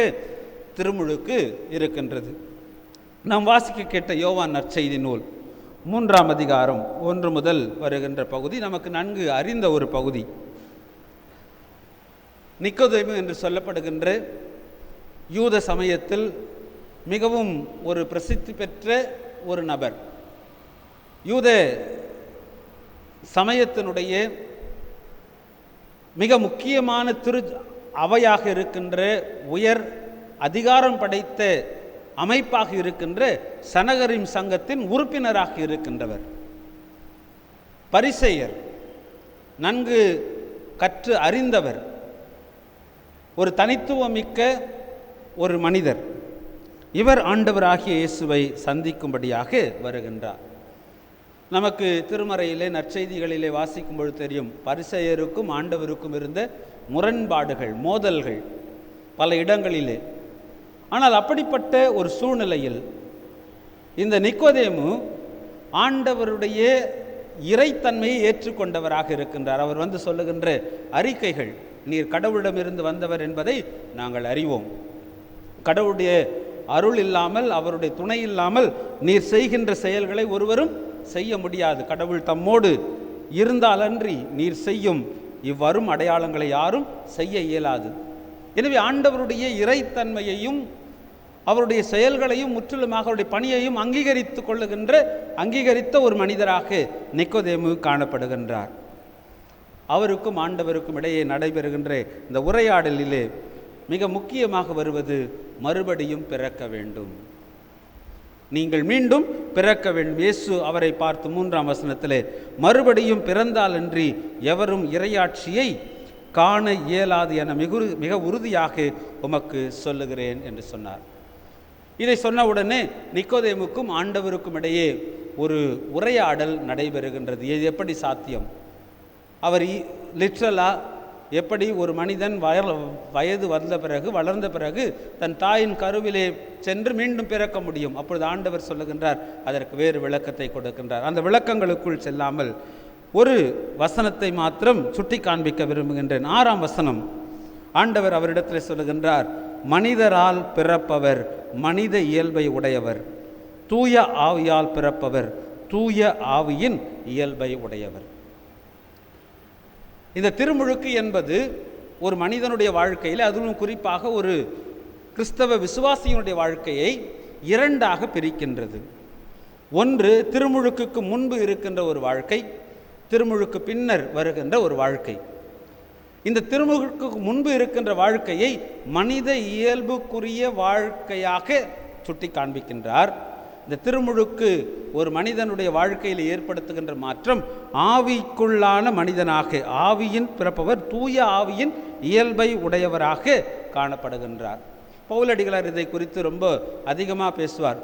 திருமுழுக்கு இருக்கின்றது. நாம் வாசிக்க கேட்ட யோவான் நற்செய்தி நூல் 3ஆம் அதிகாரம் 1 முதல் வருகின்ற பகுதி நமக்கு நன்கு அறிந்த ஒரு பகுதி. நிக்கோதேமு என்று சொல்லப்படுகின்ற யூத சமயத்தில் மிகவும் ஒரு பிரசித்தி பெற்ற ஒரு நபர். யூத சமயத்தினுடைய மிக முக்கியமான அவையாக இருக்கின்ற உயர் அதிகாரம் படைத்த அமைப்பாக இருக்கின்ற சனகரிம் சங்கத்தின் உறுப்பினராக இருக்கின்றவர். பரிசேயர், நன்கு கற்று அறிந்தவர், ஒரு தனித்துவமிக்க ஒரு மனிதர். இவர் ஆண்டவராகிய இயேசுவை சந்திக்கும்படியாக வருகின்றார். நமக்கு திருமறையிலே நற்செய்திகளிலே வாசிக்கும் பொழுது தெரியும், பரிசேயருக்கும் ஆண்டவருக்கும் இருந்த முரண்பாடுகள், மோதல்கள் பல இடங்களிலே. ஆனால் அப்படிப்பட்ட ஒரு சூழ்நிலையில் இந்த நிக்கோதேமு ஆண்டவருடைய இறைத்தன்மையை ஏற்றுக்கொண்டவராக இருக்கின்றார். அவர் வந்து சொல்லுகின்ற அறிக்கைகள், நீர் கடவுளிடமிருந்து வந்தவர் என்பதை நாங்கள் அறிவோம். கடவுளுடைய அருள் இல்லாமல், அவருடைய துணை இல்லாமல் நீர் செய்கின்ற செயல்களை ஒருவரும் செய்ய முடியாது. கடவுள் தம்மோடு இருந்தாலன்றி நீர் செய்யும் இவ்வரும் அடையாளங்களை யாரும் செய்ய இயலாது. எனவே ஆண்டவருடைய இறைத்தன்மையையும் அவருடைய செயல்களையும் முற்றிலுமாக அவருடைய பணியையும் அங்கீகரித்த ஒரு மனிதராக நிக்கோதேமு காணப்படுகின்றார். அவருக்கும் ஆண்டவருக்கும் இடையே நடைபெறுகின்ற இந்த உரையாடலிலே மிக முக்கியமாக வருவது மறுபடியும் பிறக்க வேண்டும், நீங்கள் மீண்டும் பிறக்க வேண்டும். இயேசு அவரை பார்த்து 3ஆம் வசனத்திலே மறுபடியும் பிறந்தாலன்றி எவரும் இறையாட்சியை காண இயலாது என மிக உறுதியாக உமக்கு சொல்லுகிறேன் என்று சொன்னார். இதை சொன்னவுடனே நிக்கோதேமுக்கும் ஆண்டவருக்கும் இடையே ஒரு உரையாடல் நடைபெறுகின்றது. இது எப்படி சாத்தியம்? அவர் லிட்ரலாக எப்படி ஒரு மனிதன் வயது வளர்ந்த பிறகு தன் தாயின் கருவிலே சென்று மீண்டும் பிறக்க முடியும்? அப்பொழுது ஆண்டவர் சொல்லுகின்றார், அதற்கு வேறு விளக்கத்தை கொடுக்கின்றார். அந்த விளக்கங்களுக்குள் செல்லாமல் ஒரு வசனத்தை மாத்திரம் சுட்டி காண்பிக்க விரும்புகின்றேன். 6ஆம் வசனம், ஆண்டவர் அவரிடத்தில் சொல்லுகின்றார், மனிதரால் பிறப்பவர் மனித இயல்பை உடையவர், தூய ஆவியால் பிறப்பவர் தூய ஆவியின் இயல்பை உடையவர். இந்த திருமுழுக்கு என்பது ஒரு மனிதனுடைய வாழ்க்கையில், அதுவும் குறிப்பாக ஒரு கிறிஸ்தவ விசுவாசியினுடைய வாழ்க்கையை 2ஆக பிரிக்கின்றது. ஒன்று, திருமுழுக்குக்கு முன்பு இருக்கின்ற ஒரு வாழ்க்கை, திருமுழுக்கு பின்னர் வருகின்ற ஒரு வாழ்க்கை. இந்த திருமுழுக்கு முன்பு இருக்கின்ற வாழ்க்கையை மனித இயல்புக்குரிய வாழ்க்கையாக சுட்டி காண்பிக்கின்றார். இந்த திருமுழுக்கு ஒரு மனிதனுடைய வாழ்க்கையில் ஏற்படுத்துகின்ற மாற்றம் ஆவிக்குள்ளான மனிதனாக, ஆவியின் பிறப்பவர் தூய ஆவியின் இயல்பை உடையவராக காணப்படுகின்றார். பவுலடிகளார் இதை குறித்து ரொம்ப அதிகமாக பேசுவார்.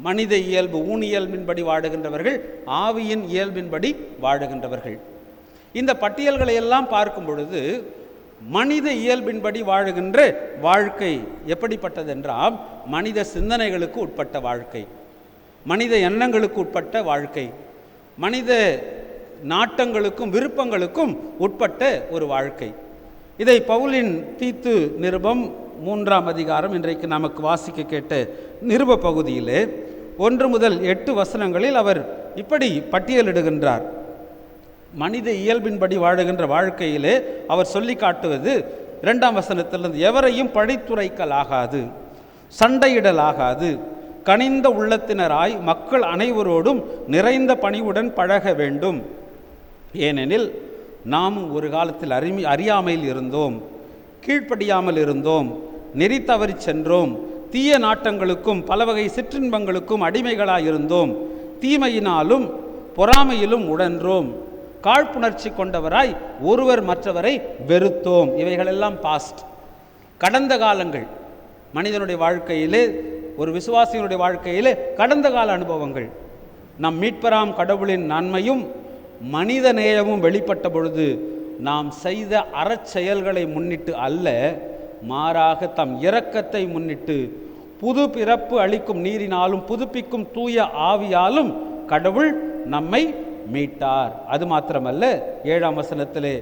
மனித இயல்பு ஊனியல்பின்படி வாழுகின்றவர்கள், ஆவியின் இயல்பின்படி வாழுகின்றவர்கள். இந்த பட்டியல்களை எல்லாம் பார்க்கும் பொழுது மனித இயல்பின்படி வாழுகின்ற வாழ்க்கை எப்படிப்பட்டது என்றால், மனித சிந்தனைகளுக்கு உட்பட்ட வாழ்க்கை, மனித எண்ணங்களுக்கு உட்பட்ட வாழ்க்கை, மனித நாட்டங்களுக்கும் விருப்பங்களுக்கும் உட்பட்ட ஒரு வாழ்க்கை. இதை பவுலின் தீத்து நிருபம் 3ஆம் அதிகாரம் இன்றைக்கு நமக்கு வாசிக்க கேட்ட நிருப பகுதியிலே 1 முதல் 8 வசனங்களில் அவர் இப்படி பட்டியலிடுகின்றார். மனித இயல்பின்படி வாழுகின்ற வாழ்க்கையிலே அவர் சொல்லி காட்டுவது 2ஆம் வசனத்திலிருந்து, எவரையும் பழித்துரைக்கலாகாது, சண்டையிடலாகாது, கனிந்த உள்ளத்தினராய் மக்கள் அனைவரோடும் நிறைந்த பணிவுடன் பழக வேண்டும். ஏனெனில் நாம் ஒரு காலத்தில் அறியாமையில் இருந்தோம், கீழ்ப்படியாமல் இருந்தோம், நெறி தவறி சென்றோம், தீய நாட்டங்களுக்கும் பல வகை சிற்றின்பங்களுக்கும் அடிமைகளாயிருந்தோம், தீமையினாலும் பொறாமையிலும் உழன்றோம், காழ்ப்புணர்ச்சி கொண்டவராய் ஒருவர் மற்றவரை வெறுத்தோம். இவைகளெல்லாம் பாஸ்ட், கடந்த காலங்கள். மனிதனுடைய வாழ்க்கையிலே, ஒரு விசுவாசியினுடைய வாழ்க்கையிலே கடந்த கால அனுபவங்கள். நம் மீட்பராம் கடவுளின் நன்மையும் மனித நேயமும் வெளிப்பட்ட பொழுது நாம் செய்த அறச்செயல்களை முன்னிட்டு அல்ல, மாறாக தம் இரக்கத்தை முன்னிட்டு புது பிறப்பு அளிக்கும் நீரினாலும் புதுப்பிக்கும் தூய ஆவியாலும் கடவுள் நம்மை மீட்டார். அது மாத்திரமல்ல, 7ஆம் வசனத்திலே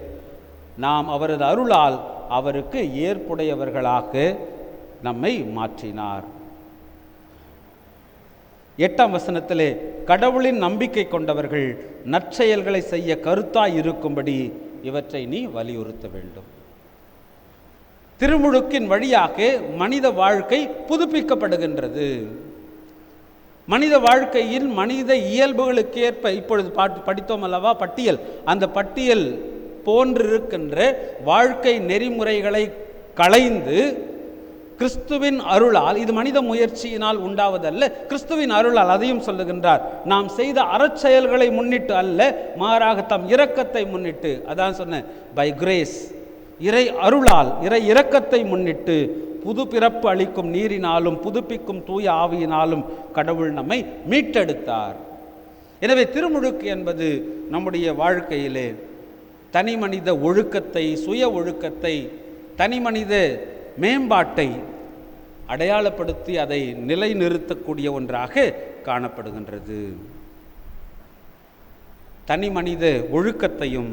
நாம் அவரது அருளால் அவருக்கு ஏற்புடையவர்களாக நம்மை மாற்றினார். 8ஆம் வசனத்திலே கடவுளின் நம்பிக்கை கொண்டவர்கள் நற்செயல்களை செய்ய கருத்தாய் இருக்கும்படி இவற்றை நீ வலியுறுத்த வேண்டும். திருமுழுக்கின் வழியாக மனித வாழ்க்கை புதுப்பிக்கப்படுகின்றது. மனித வாழ்க்கையில் மனித இயல்புகளுக்கு ஏற்ப, இப்பொழுது படித்தோம் அல்லவா பட்டியல், அந்த பட்டியல் போன்றிருக்கின்ற வாழ்க்கை நெறிமுறைகளை களைந்து கிறிஸ்துவின் அருளால், இது மனித முயற்சியினால் உண்டாவதல்ல, கிறிஸ்துவின் அருளால், அதையும் சொல்லுகின்றார், நாம் செய்த அறச்செயல்களை முன்னிட்டு அல்ல, மாறாக தம் இரக்கத்தை முன்னிட்டு. அதான் சொன்ன பை கிரேஸ், இறை அருளால், இறை இரக்கத்தை முன்னிட்டு புது பிறப்பு அளிக்கும் நீரினாலும் புதுப்பிக்கும் தூய ஆவியினாலும் கடவுள் நம்மை மீட்டெடுத்தார். எனவே திருமுழுக்கு என்பது நம்முடைய வாழ்க்கையிலே தனி மனித ஒழுக்கத்தை, சுய ஒழுக்கத்தை, தனி மனித மேம்பாட்டை அடையாளப்படுத்தி அதை நிலைநிறுத்தக்கூடிய ஒன்றாக காணப்படுகின்றது. தனி மனித ஒழுக்கத்தையும்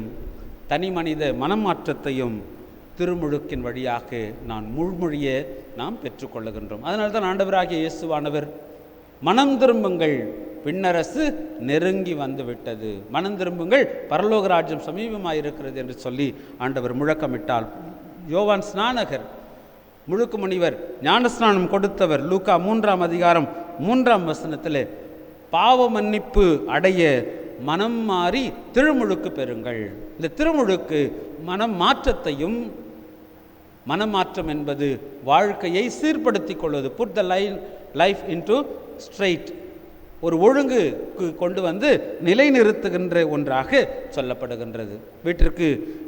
தனி மனித மனமாற்றத்தையும் திருமுழுக்கின் வழியாக நாம் பெற்றுக்கொள்ளுகின்றோம். அதனால்தான் ஆண்டவராகிய இயேசுவானவர் மனம் திரும்புங்கள், விண்ணரசு நெருங்கி வந்து விட்டது, மனம் திரும்புங்கள், பரலோக ராஜ்யம் சமீபமாயிருக்கிறது என்று சொல்லி ஆண்டவர் முழக்கமிட்டால், யோவான் ஸ்நானகர், முழுக்கு முனிவர், ஞானஸ்நானம் கொடுத்தவர், லூக்கா 3ஆம் அதிகாரம் 3ஆம் வசனத்தில் பாவ மன்னிப்பு அடைய மனம் மாறி திருமுழுக்கு பெறுங்கள். இந்த திருமுழுக்கு மனம் மாற்றத்தையும், மனமாற்றம் என்பது வாழ்க்கையை சீர்படுத்தி கொள்வது, put the life into straight, ஒரு ஒழுங்கு கொண்டு வந்து நிலைநிறுத்துகின்ற ஒன்றாக சொல்லப்படுகின்றது.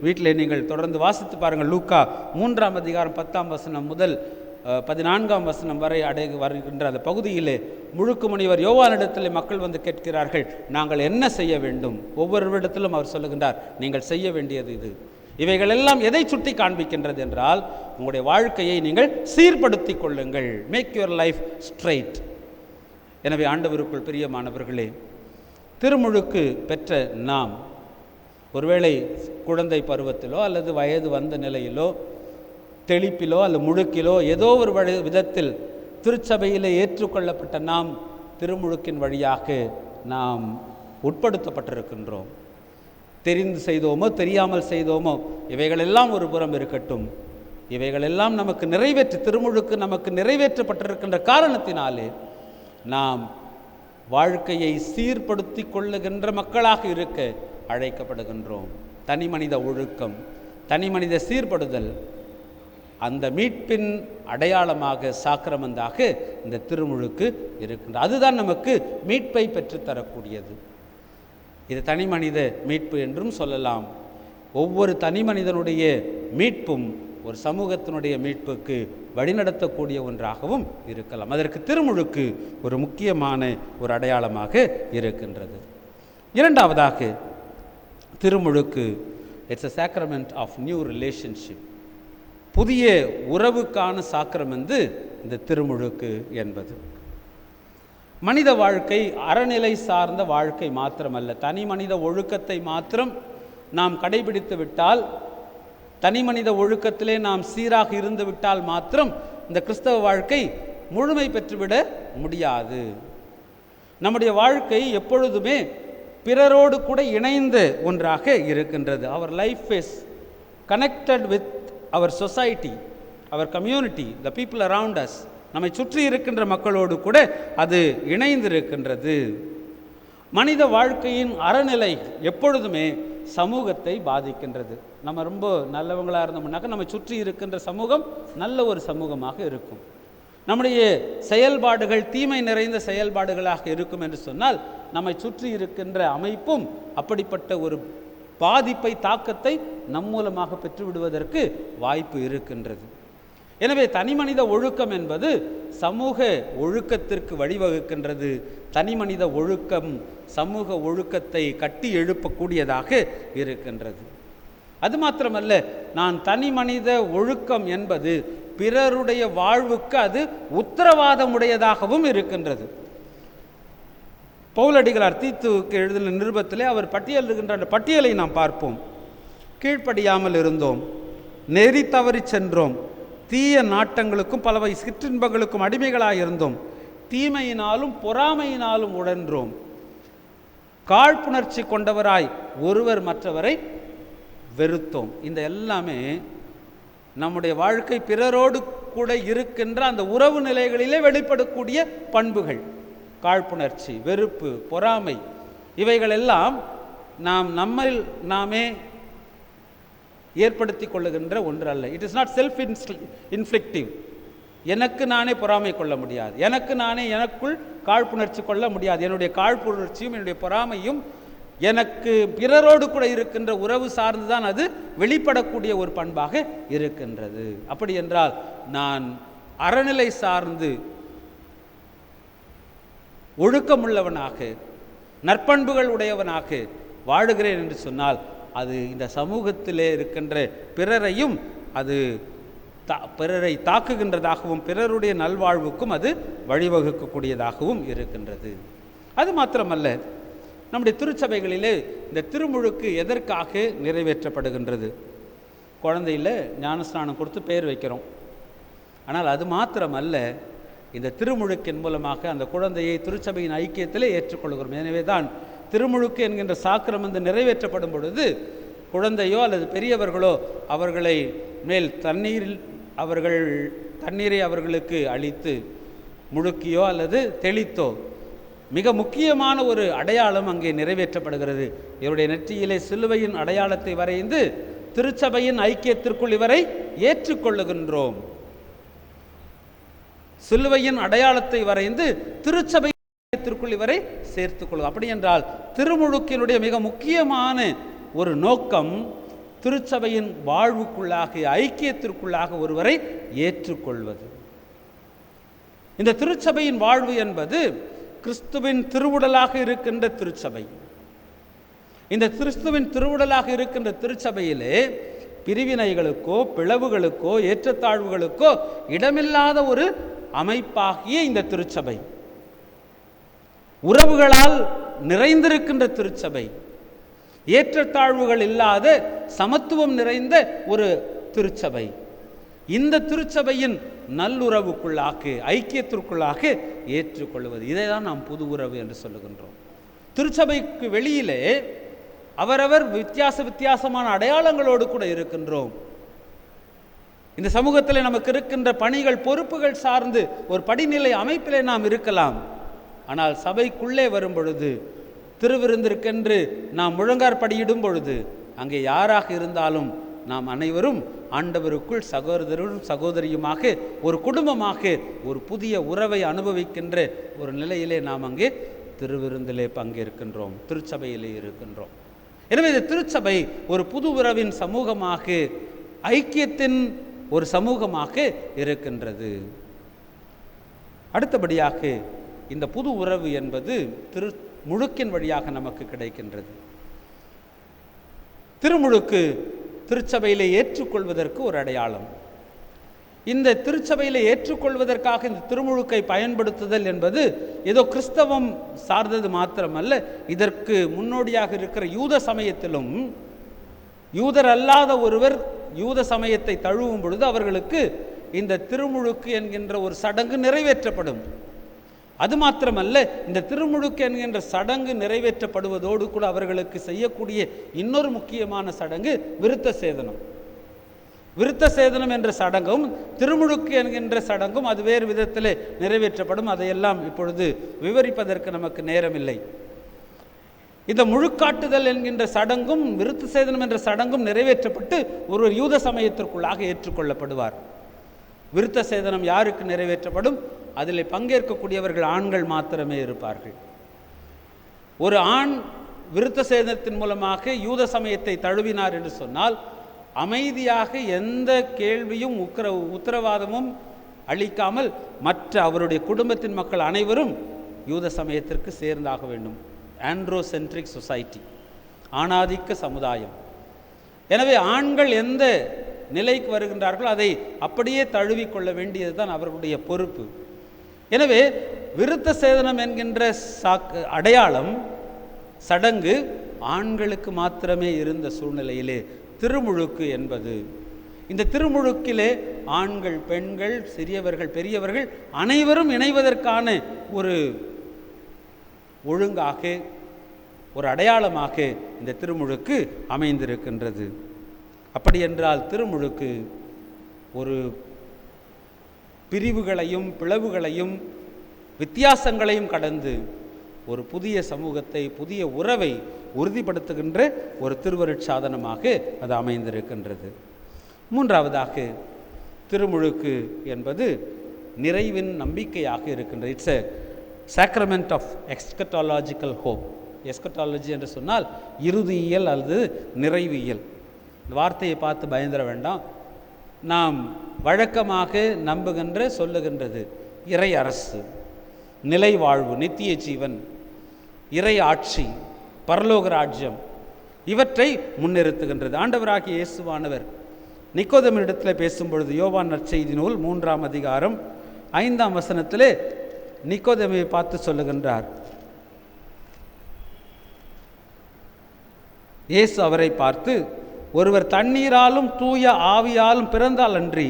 வீட்டிலே நீங்கள் தொடர்ந்து வாசித்து பாருங்கள். லூக்கா 3ஆம் அதிகாரம் 10ஆம் வசனம் முதல் 14ஆம் வசனம் வரை வருகின்ற அந்த பகுதியிலே முழுக்கு முனிவர் யோவானிடத்தில் மக்கள் வந்து கேட்கிறார்கள், நாங்கள் என்ன செய்ய வேண்டும்? ஒவ்வொரு இடத்திலும் அவர் சொல்லுகின்றார், நீங்கள் செய்ய வேண்டியது இது. இவைகள் எல்லாம் எதை சுட்டி காண்பிக்கின்றது என்றால், உங்களுடைய வாழ்க்கையை நீங்கள் சீர்படுத்தி கொள்ளுங்கள், மேக் யுவர் லைஃப் ஸ்ட்ரைட். எனவே ஆண்டவருக்குள் பிரியமானவர்களே, திருமுழுக்கு பெற்ற நாம் ஒருவேளை குழந்தை பருவத்திலோ அல்லது வயது வந்த நிலையிலோ தெளிப்பிலோ அல்லது முழுக்கிலோ ஏதோ ஒரு விதத்தில் திருச்சபையிலே ஏற்றுக்கொள்ளப்பட்ட நாம் திருமுழுக்கின் வழியாக நாம் உட்படுத்தப்பட்டிருக்கின்றோம். தெரிந்து செய்தோமோ தெரியாமல் செய்தோமோ இவைகளெல்லாம் ஒரு புறம் இருக்கட்டும், இவைகளெல்லாம் நமக்கு திருமுழுக்கு நமக்கு நிறைவேற்றப்பட்டிருக்கின்ற காரணத்தினாலே நாம் வாழ்க்கையை சீர்படுத்தி கொள்ளுகின்ற மக்களாக இருக்க அழைக்கப்படுகின்றோம். தனி மனித ஒழுக்கம், தனி மனித சீர்படுதல், அந்த மீட்பின் அடையாளமாக சாக்கிரமந்தாக இந்த திருமுழுக்கு இருக்கின்றது. அதுதான் நமக்கு மீட்பை பெற்றுத்தரக்கூடியது. இது தனி மனித மீட்பு என்றும் சொல்லலாம். ஒவ்வொரு தனி மனிதனுடைய மீட்பும் ஒரு சமூகத்தினுடைய மீட்புக்கு வழிநடத்தக்கூடிய ஒன்றாகவும் இருக்கலாம். அதற்கு திருமுழுக்கு ஒரு முக்கியமான ஒரு அடையாளமாக இருக்கின்றது. இரண்டாவதாக, திருமுழுக்கு it's a sacrament of new relationship. புதிய உறவுக்கான சாக்கிரமெந்து இந்த திருமுழுக்கு என்பது. மனித வாழ்க்கை அறநிலை சார்ந்த வாழ்க்கை மாத்திரமல்ல. தனி மனித ஒழுக்கத்தை மாத்திரம் நாம் கடைபிடித்து விட்டால் தனி மனித ஒழுக்கத்திலே நாம் சீராக இருந்து விட்டால் மாத்திரம் இந்த கிறிஸ்தவ வாழ்க்கை முழுமை பெற்றுவிட முடியாது. நம்முடைய வாழ்க்கை எப்பொழுதுமே பிறரோடு கூட இணைந்த ஒன்றாக இருக்கின்றது. Our life is connected with our society, our community, the people around us. நம்மை சுற்றி இருக்கின்ற மக்களோடு கூட அது இணைந்திருக்கின்றது. மனித வாழ்க்கையின் அறநிலை எப்பொழுதுமே சமூகத்தை பாதிக்கின்றது. நம்ம ரொம்ப நல்லவங்களாக இருந்தோம்னாக்க நம்ம சுற்றி இருக்கின்ற சமூகம் நல்ல ஒரு சமூகமாக இருக்கும். நம்முடைய செயல்பாடுகள் தீமை நிறைந்த செயல்பாடுகளாக இருக்கும் என்று சொன்னால் நம்மை சுற்றி இருக்கின்ற அமைப்பும் அப்படிப்பட்ட ஒரு பாதிப்பை, தாக்கத்தை நம் மூலமாக பெற்றுவிடுவதற்கு வாய்ப்பு இருக்கின்றது. எனவே தனி மனித ஒழுக்கம் என்பது சமூக ஒழுக்கத்திற்கு வழிவகுக்கின்றது. தனி மனித ஒழுக்கம் சமூக ஒழுக்கத்தை கட்டி எழுப்பக்கூடியதாக இருக்கின்றது. அது மாத்திரமல்ல, நான் தனி மனித ஒழுக்கம் என்பது பிறருடைய வாழ்வுக்கு அது உத்தரவாதமுடையதாகவும் இருக்கின்றது. பவுலடிகளார் தீத்துவுக்கு எழுதின நிருபத்திலே அவர் பட்டியலிடுகின்ற அந்த பட்டியலை நாம் பார்ப்போம். கீழ்ப்படியாமல் இருந்தோம், நெறி தவறி சென்றோம், தீய நாட்டங்களுக்கும் பலவை சிற்றின்பங்களுக்கும் அடிமைகளாக இருந்தோம், தீமையினாலும் பொறாமையினாலும் உழன்றோம், காழ்ப்புணர்ச்சி கொண்டவராய் ஒருவர் மற்றவரை வெறுத்தோம். இந்த எல்லாமே நம்முடைய வாழ்க்கை பிறரோடு கூட இருக்கின்ற அந்த உறவு நிலைகளிலே வெளிப்படக்கூடிய பண்புகள். காழ்ப்புணர்ச்சி, வெறுப்பு, பொறாமை, இவைகளெல்லாம் நம்மில் நாமே ஏற்படுத்தி கொள்ளுகின்ற ஒன்று அல்ல. It is not self inflictive. எனக்கு நானே பொறாமை கொள்ள முடியாது, எனக்கு நானே எனக்குள் காழ்ப்புணர்ச்சி கொள்ள முடியாது. என்னுடைய காழ்ப்புணர்ச்சியும் என்னுடைய பொறாமையும் எனக்கு பிறரோடு கூட இருக்கின்ற உறவு சார்ந்துதான் அது வெளிப்படக்கூடிய ஒரு பண்பாக இருக்கின்றது. அப்படி என்றால் நான் அறநிலை சார்ந்து ஒழுக்கமுள்ளவனாக நற்பண்புகள் உடையவனாக வாழுகிறேன் என்று சொன்னால் அது இந்த சமூகத்திலே இருக்கின்ற பிறரையும் அது பிறரை தாக்குகின்றதாகவும் பிறருடைய நல்வாழ்வுக்கும் அது வழிவகுக்கக்கூடியதாகவும் இருக்கின்றது. அது மாத்திரமல்ல, நம்முடைய திருச்சபைகளிலே இந்த திருமுழுக்கு எதற்காக நிறைவேற்றப்படுகின்றது? குழந்தையில் ஞானஸ்நானம் கொடுத்து பேர் வைக்கிறோம். ஆனால் அது மாத்திரமல்ல, இந்த திருமுழுக்கின் மூலமாக அந்த குழந்தையை திருச்சபையின் ஐக்கியத்திலே ஏற்றுக்கொள்கிறோம். எனவே தான் திருமுழுக்கு என்கின்ற சாக்கிரமம் நிறைவேற்றப்படும் பொழுது குழந்தையோ அல்லது பெரியவர்களோ அவர்களை மேல் தண்ணீரை அவர்களுக்கு அளித்து முழுக்கியோ அல்லது தெளித்தோ மிக முக்கியமான ஒரு அடையாளம் அங்கே நிறைவேற்றப்படுகிறது. இவருடைய நெற்றியிலே சிலுவையின் அடையாளத்தை வரைந்து திருச்சபையின் ஐக்கியத்திற்குள் இவரை ஏற்றுக்கொள்ளுகின்றோம். சிலுவையின் அடையாளத்தை வரைந்து திருச்சபை ஐக்கியத்திற்குள் இவரை சேர்த்துக் கொள்ளும். அப்படி என்றால் திருமுழுக்கினுடைய மிக முக்கியமான ஒரு நோக்கம் திருச்சபையின் வாழ்வுக்குள்ளாக ஐக்கியத்திற்குள்ளாக ஒருவரை ஏற்றுக்கொள்வது. இந்த திருச்சபையின் வாழ்வு என்பது கிறிஸ்துவின் திருவுடலாக இருக்கின்ற திருச்சபை. இந்த கிறிஸ்துவின் திருவுடலாக இருக்கின்ற திருச்சபையிலே பிரிவினைகளுக்கோ பிளவுகளுக்கோ ஏற்றத்தாழ்வுகளுக்கோ இடமில்லாத ஒரு அமைப்பாகிய இந்த திருச்சபை, உறவுகளால் நிறைந்திருக்கின்ற திருச்சபை, ஏற்றத்தாழ்வுகள் இல்லாத சமத்துவம் நிறைந்த ஒரு திருச்சபை. இந்த திருச்சபையின் நல்லுறவுக்குள்ளாக ஐக்கியத்திற்குள்ளாக ஏற்றுக்கொள்வது, இதை தான் நாம் புது உறவு என்று சொல்லுகின்றோம். திருச்சபைக்கு வெளியிலே அவரவர் வித்தியாசமான அடையாளங்களோடு கூட இருக்கின்றோம். இந்த சமூகத்தில் நமக்கு இருக்கின்ற பணிகள் பொறுப்புகள் சார்ந்து ஒரு படிநிலை அமைப்பிலே நாம் இருக்கலாம். ஆனால் சபைக்குள்ளே வரும் பொழுது, திருவிருந்திற்கென்று நாம் முழங்காற்படியிடும் பொழுது, அங்கே யாராக இருந்தாலும் நாம் அனைவரும் ஆண்டவருக்குள் சகோதரரும் சகோதரியுமாக ஒரு குடும்பமாக ஒரு புதிய உறவை அனுபவிக்கின்ற ஒரு நிலையிலே நாம் அங்கே திருவிருந்திலே பங்கேற்கின்றோம், திருச்சபையிலே இருக்கின்றோம். எனவே இந்த திருச்சபை ஒரு புது உறவின் சமூகமாக, ஐக்கியத்தின் ஒரு சமூகமாக இருக்கின்றது. அடுத்தபடியாக இந்த புது உறவு என்பது திருமுழுக்கின் வழியாக நமக்கு கிடைக்கின்றது. திருமுழுக்கு திருச்சபையிலே ஏற்றுக்கொள்வதற்கு ஒரு அடையாளம். இந்த திருச்சபையிலே ஏற்றுக்கொள்வதற்காக இந்த திருமுழுக்கை பயன்படுத்துதல் என்பது ஏதோ கிறிஸ்தவம் சார்ந்தது மாத்திரமல்ல, இதற்கு முன்னோடியாக இருக்கிற யூத சமயத்திலும் யூதர் அல்லாத ஒருவர் யூத சமயத்தை தழுவும் பொழுது அவர்களுக்கு இந்த திருமுழுக்கு என்கின்ற ஒரு சடங்கு நிறைவேற்றப்படும். அது மாத்திரமல்ல, இந்த திருமுழுக்கு என்கின்ற சடங்கு நிறைவேற்றப்படுவதோடு கூட அவர்களுக்கு செய்யக்கூடிய இன்னொரு முக்கியமான சடங்கு விருத்த சேதனம். விருத்த சேதனம் என்ற சடங்கும் திருமுழுக்கு என்கின்ற சடங்கும் அது வேறு விதத்தில் நிறைவேற்றப்படும். அதையெல்லாம் இப்பொழுது விவரிப்பதற்கு நமக்கு நேரமில்லை. இந்த முழுக்காட்டுதல் என்கின்ற சடங்கும் விருத்த சேதனம் என்ற சடங்கும் நிறைவேற்றப்பட்டு ஒருவர் யூத சமயத்திற்குள்ளாக ஏற்றுக்கொள்ளப்படுவார். விருத்த சேதனம் யாருக்கு நிறைவேற்றப்படும்? அதில் பங்கேற்கக்கூடியவர்கள் ஆண்கள் மாத்திரமே இருப்பார்கள். ஒரு ஆண் விருத்த சேதனத்தின் மூலமாக யூத சமயத்தை தழுவினார் என்று சொன்னால் அமைதியாக எந்த கேள்வியும் உத்தரவாதமும் அளிக்காமல் மற்ற அவருடைய குடும்பத்தின் மக்கள் அனைவரும் யூத சமயத்திற்கு சேர்ந்தாக வேண்டும். ஆண்ட்ரோசென்ட்ரிக் சொசைட்டி, ஆணாதிக்க சமுதாயம். எனவே ஆண்கள் எந்த நிலைக்கு வருகின்றார்களோ அதை அப்படியே தழுவிக்கொள்ள வேண்டியது தான் அவர்களுடைய பொறுப்பு. எனவே விருத்த சேதனம் என்கின்ற அடையாளம் சடங்கு ஆண்களுக்கு மாத்திரமே இருந்த சூழ்நிலையிலே திருமுழுக்கு என்பது, இந்த திருமுழுக்கிலே ஆண்கள், பெண்கள், சிறியவர்கள், பெரியவர்கள் அனைவரும் இணைவதற்கான ஒரு ஒழுங்காக, ஒரு அடையாளமாக இந்த திருமுழுக்கு அமைந்திருக்கின்றது. அப்படி என்றால் திருமுழுக்கு ஒரு பிரிவுகளையும் பிளவுகளையும் வித்தியாசங்களையும் கடந்து ஒரு புதிய சமூகத்தை, புதிய உறவை உறுதிப்படுத்துகின்ற ஒரு திருவருட்சாதனமாக அது அமைந்திருக்கின்றது. மூன்றாவதாக திருமுழுக்கு என்பது நிறைவின் நம்பிக்கையாக இருக்கின்றது. It's a sacrament of eschatological hope. Eschatology என்று சொன்னால் இறுதியியல் அல்லது நிறைவியல். இந்த வார்த்தையை பார்த்து பயந்துட வேண்டாம். நாம் வழக்கமாக நம்புகின்ற சொல்லுகின்றது இறை அரசு, நிலை வாழ்வு, நித்திய ஜீவன், இறை ஆட்சி, பரலோக ராஜ்யம், இவற்றை முன்னிறுத்துகின்றது. ஆண்டவராகிய இயேசுவானவர் நிக்கோதேமினிடத்தில் பேசும்பொழுது யோவான் நற்செய்தி நூல் 3ஆம் அதிகாரம் 5ஆம் வசனத்திலே நிக்கோதேமியை பார்த்து சொல்லுகின்றார். இயேசு அவரை பார்த்து, ஒருவர் தண்ணீராலும் தூய ஆவியாலும் பிறந்தால் அன்றி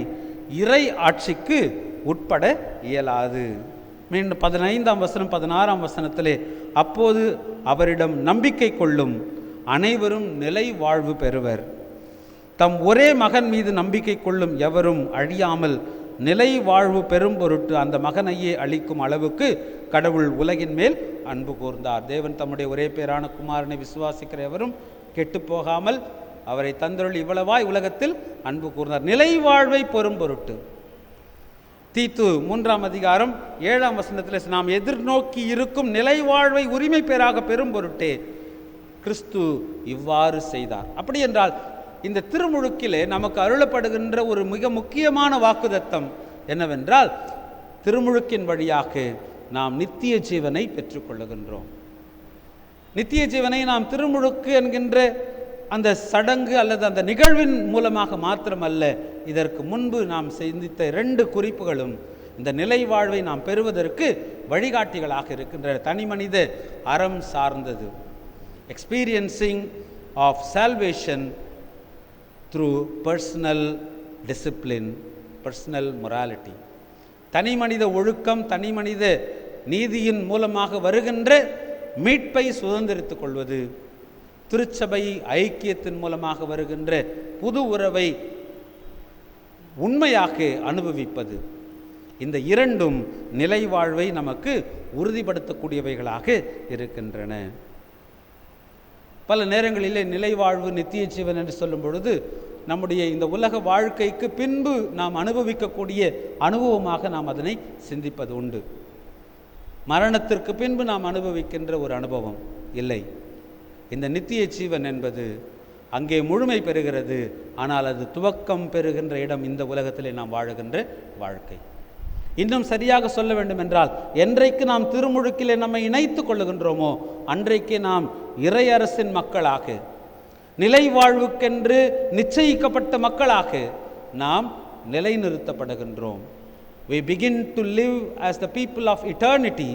இறை ஆட்சிக்கு உட்பட இயலாது. மீண்டும் 15ஆம் வசனம் 16ஆம் வசனத்திலே, அப்போது அவரிடம் நம்பிக்கை கொள்ளும் அனைவரும் நிலை வாழ்வு பெறுவர். தம் ஒரே மகன் மீது நம்பிக்கை கொள்ளும் எவரும் அழியாமல் நிலை வாழ்வு பெறும் பொருட்டு அந்த மகனையே அளிக்கும் அளவுக்கு கடவுள் உலகின் மேல் அன்பு கூர்ந்தார். தேவன் தம்முடைய ஒரே பேரான குமாரனை விசுவாசிக்கிற எவரும் கெட்டு போகாமல் அவரை தந்தருள் இவ்வளவாய் உலகத்தில் அன்பு கூர்ந்தார், நிலை வாழ்வை பெறும் பொருட்டு. தீத்து 3ஆம் அதிகாரம் 7ஆம் வசனத்தில், நாம் எதிர்நோக்கி இருக்கும் நிலை வாழ்வை உரிமை பேராக பெறும் பொருட்டே கிறிஸ்து இவ்வாறு செய்தார். அப்படி என்றால் இந்த திருமுழுக்கிலே நமக்கு அருளப்படுகின்ற ஒரு மிக முக்கியமான வாக்குத்தத்தம் என்னவென்றால், திருமுழுக்கின் வழியாக நாம் நித்திய ஜீவனை பெற்றுக்கொள்ளுகின்றோம். நித்திய ஜீவனை நாம் திருமுழுக்கு என்கின்ற அந்த சடங்கு அல்லது அந்த நிகழ்வின் மூலமாக மாத்திரமல்ல, இதற்கு முன்பு நாம் சிந்தித்த 2 குறிப்புகளும் இந்த நிலை வாழ்வை நாம் பெறுவதற்கு வழிகாட்டிகளாக இருக்கின்ற தனி மனித அறம் சார்ந்தது. Experiencing of salvation through personal discipline, personal morality. தனி மனித ஒழுக்கம், தனி மனித நீதியின் மூலமாக வருகின்ற மீட்பை சுதந்திரித்துக் கொள்வது, திருச்சபை ஐக்கியத்தின் மூலமாக வருகின்ற புது உறவை உண்மையாக அனுபவிப்பது, இந்த 2ம் நிலை வாழ்வை நமக்கு உறுதிப்படுத்தக்கூடியவைகளாக இருக்கின்றன. பல நேரங்களிலே நிலை வாழ்வு, நித்திய ஜீவன் என்று சொல்லும் பொழுது நம்முடைய இந்த உலக வாழ்க்கைக்கு பின்பு நாம் அனுபவிக்கக்கூடிய அனுபவமாக நாம் அதனை சிந்திப்பது உண்டு. மரணத்திற்கு பின்பு நாம் அனுபவிக்கின்ற ஒரு அனுபவம் இல்லை. இந்த நித்திய ஜீவன் என்பது அங்கே முழுமை பெறுகிறது. ஆனால் அது துவக்கம் பெறுகின்ற இடம் இந்த உலகத்திலே நாம் வாழுகின்ற வாழ்க்கை. இன்னும் சரியாக சொல்ல வேண்டும் என்றால், என்றைக்கு நாம் திருமுழுக்கிலே நம்மை இணைத்து கொள்ளுகின்றோமோ அன்றைக்கு நாம் இறையரசின் மக்களாக, நிலை வாழ்வுக்கென்று நிச்சயிக்கப்பட்ட மக்களாக நாம் நிலைநிறுத்தப்படுகின்றோம். We begin to live as the people of eternity.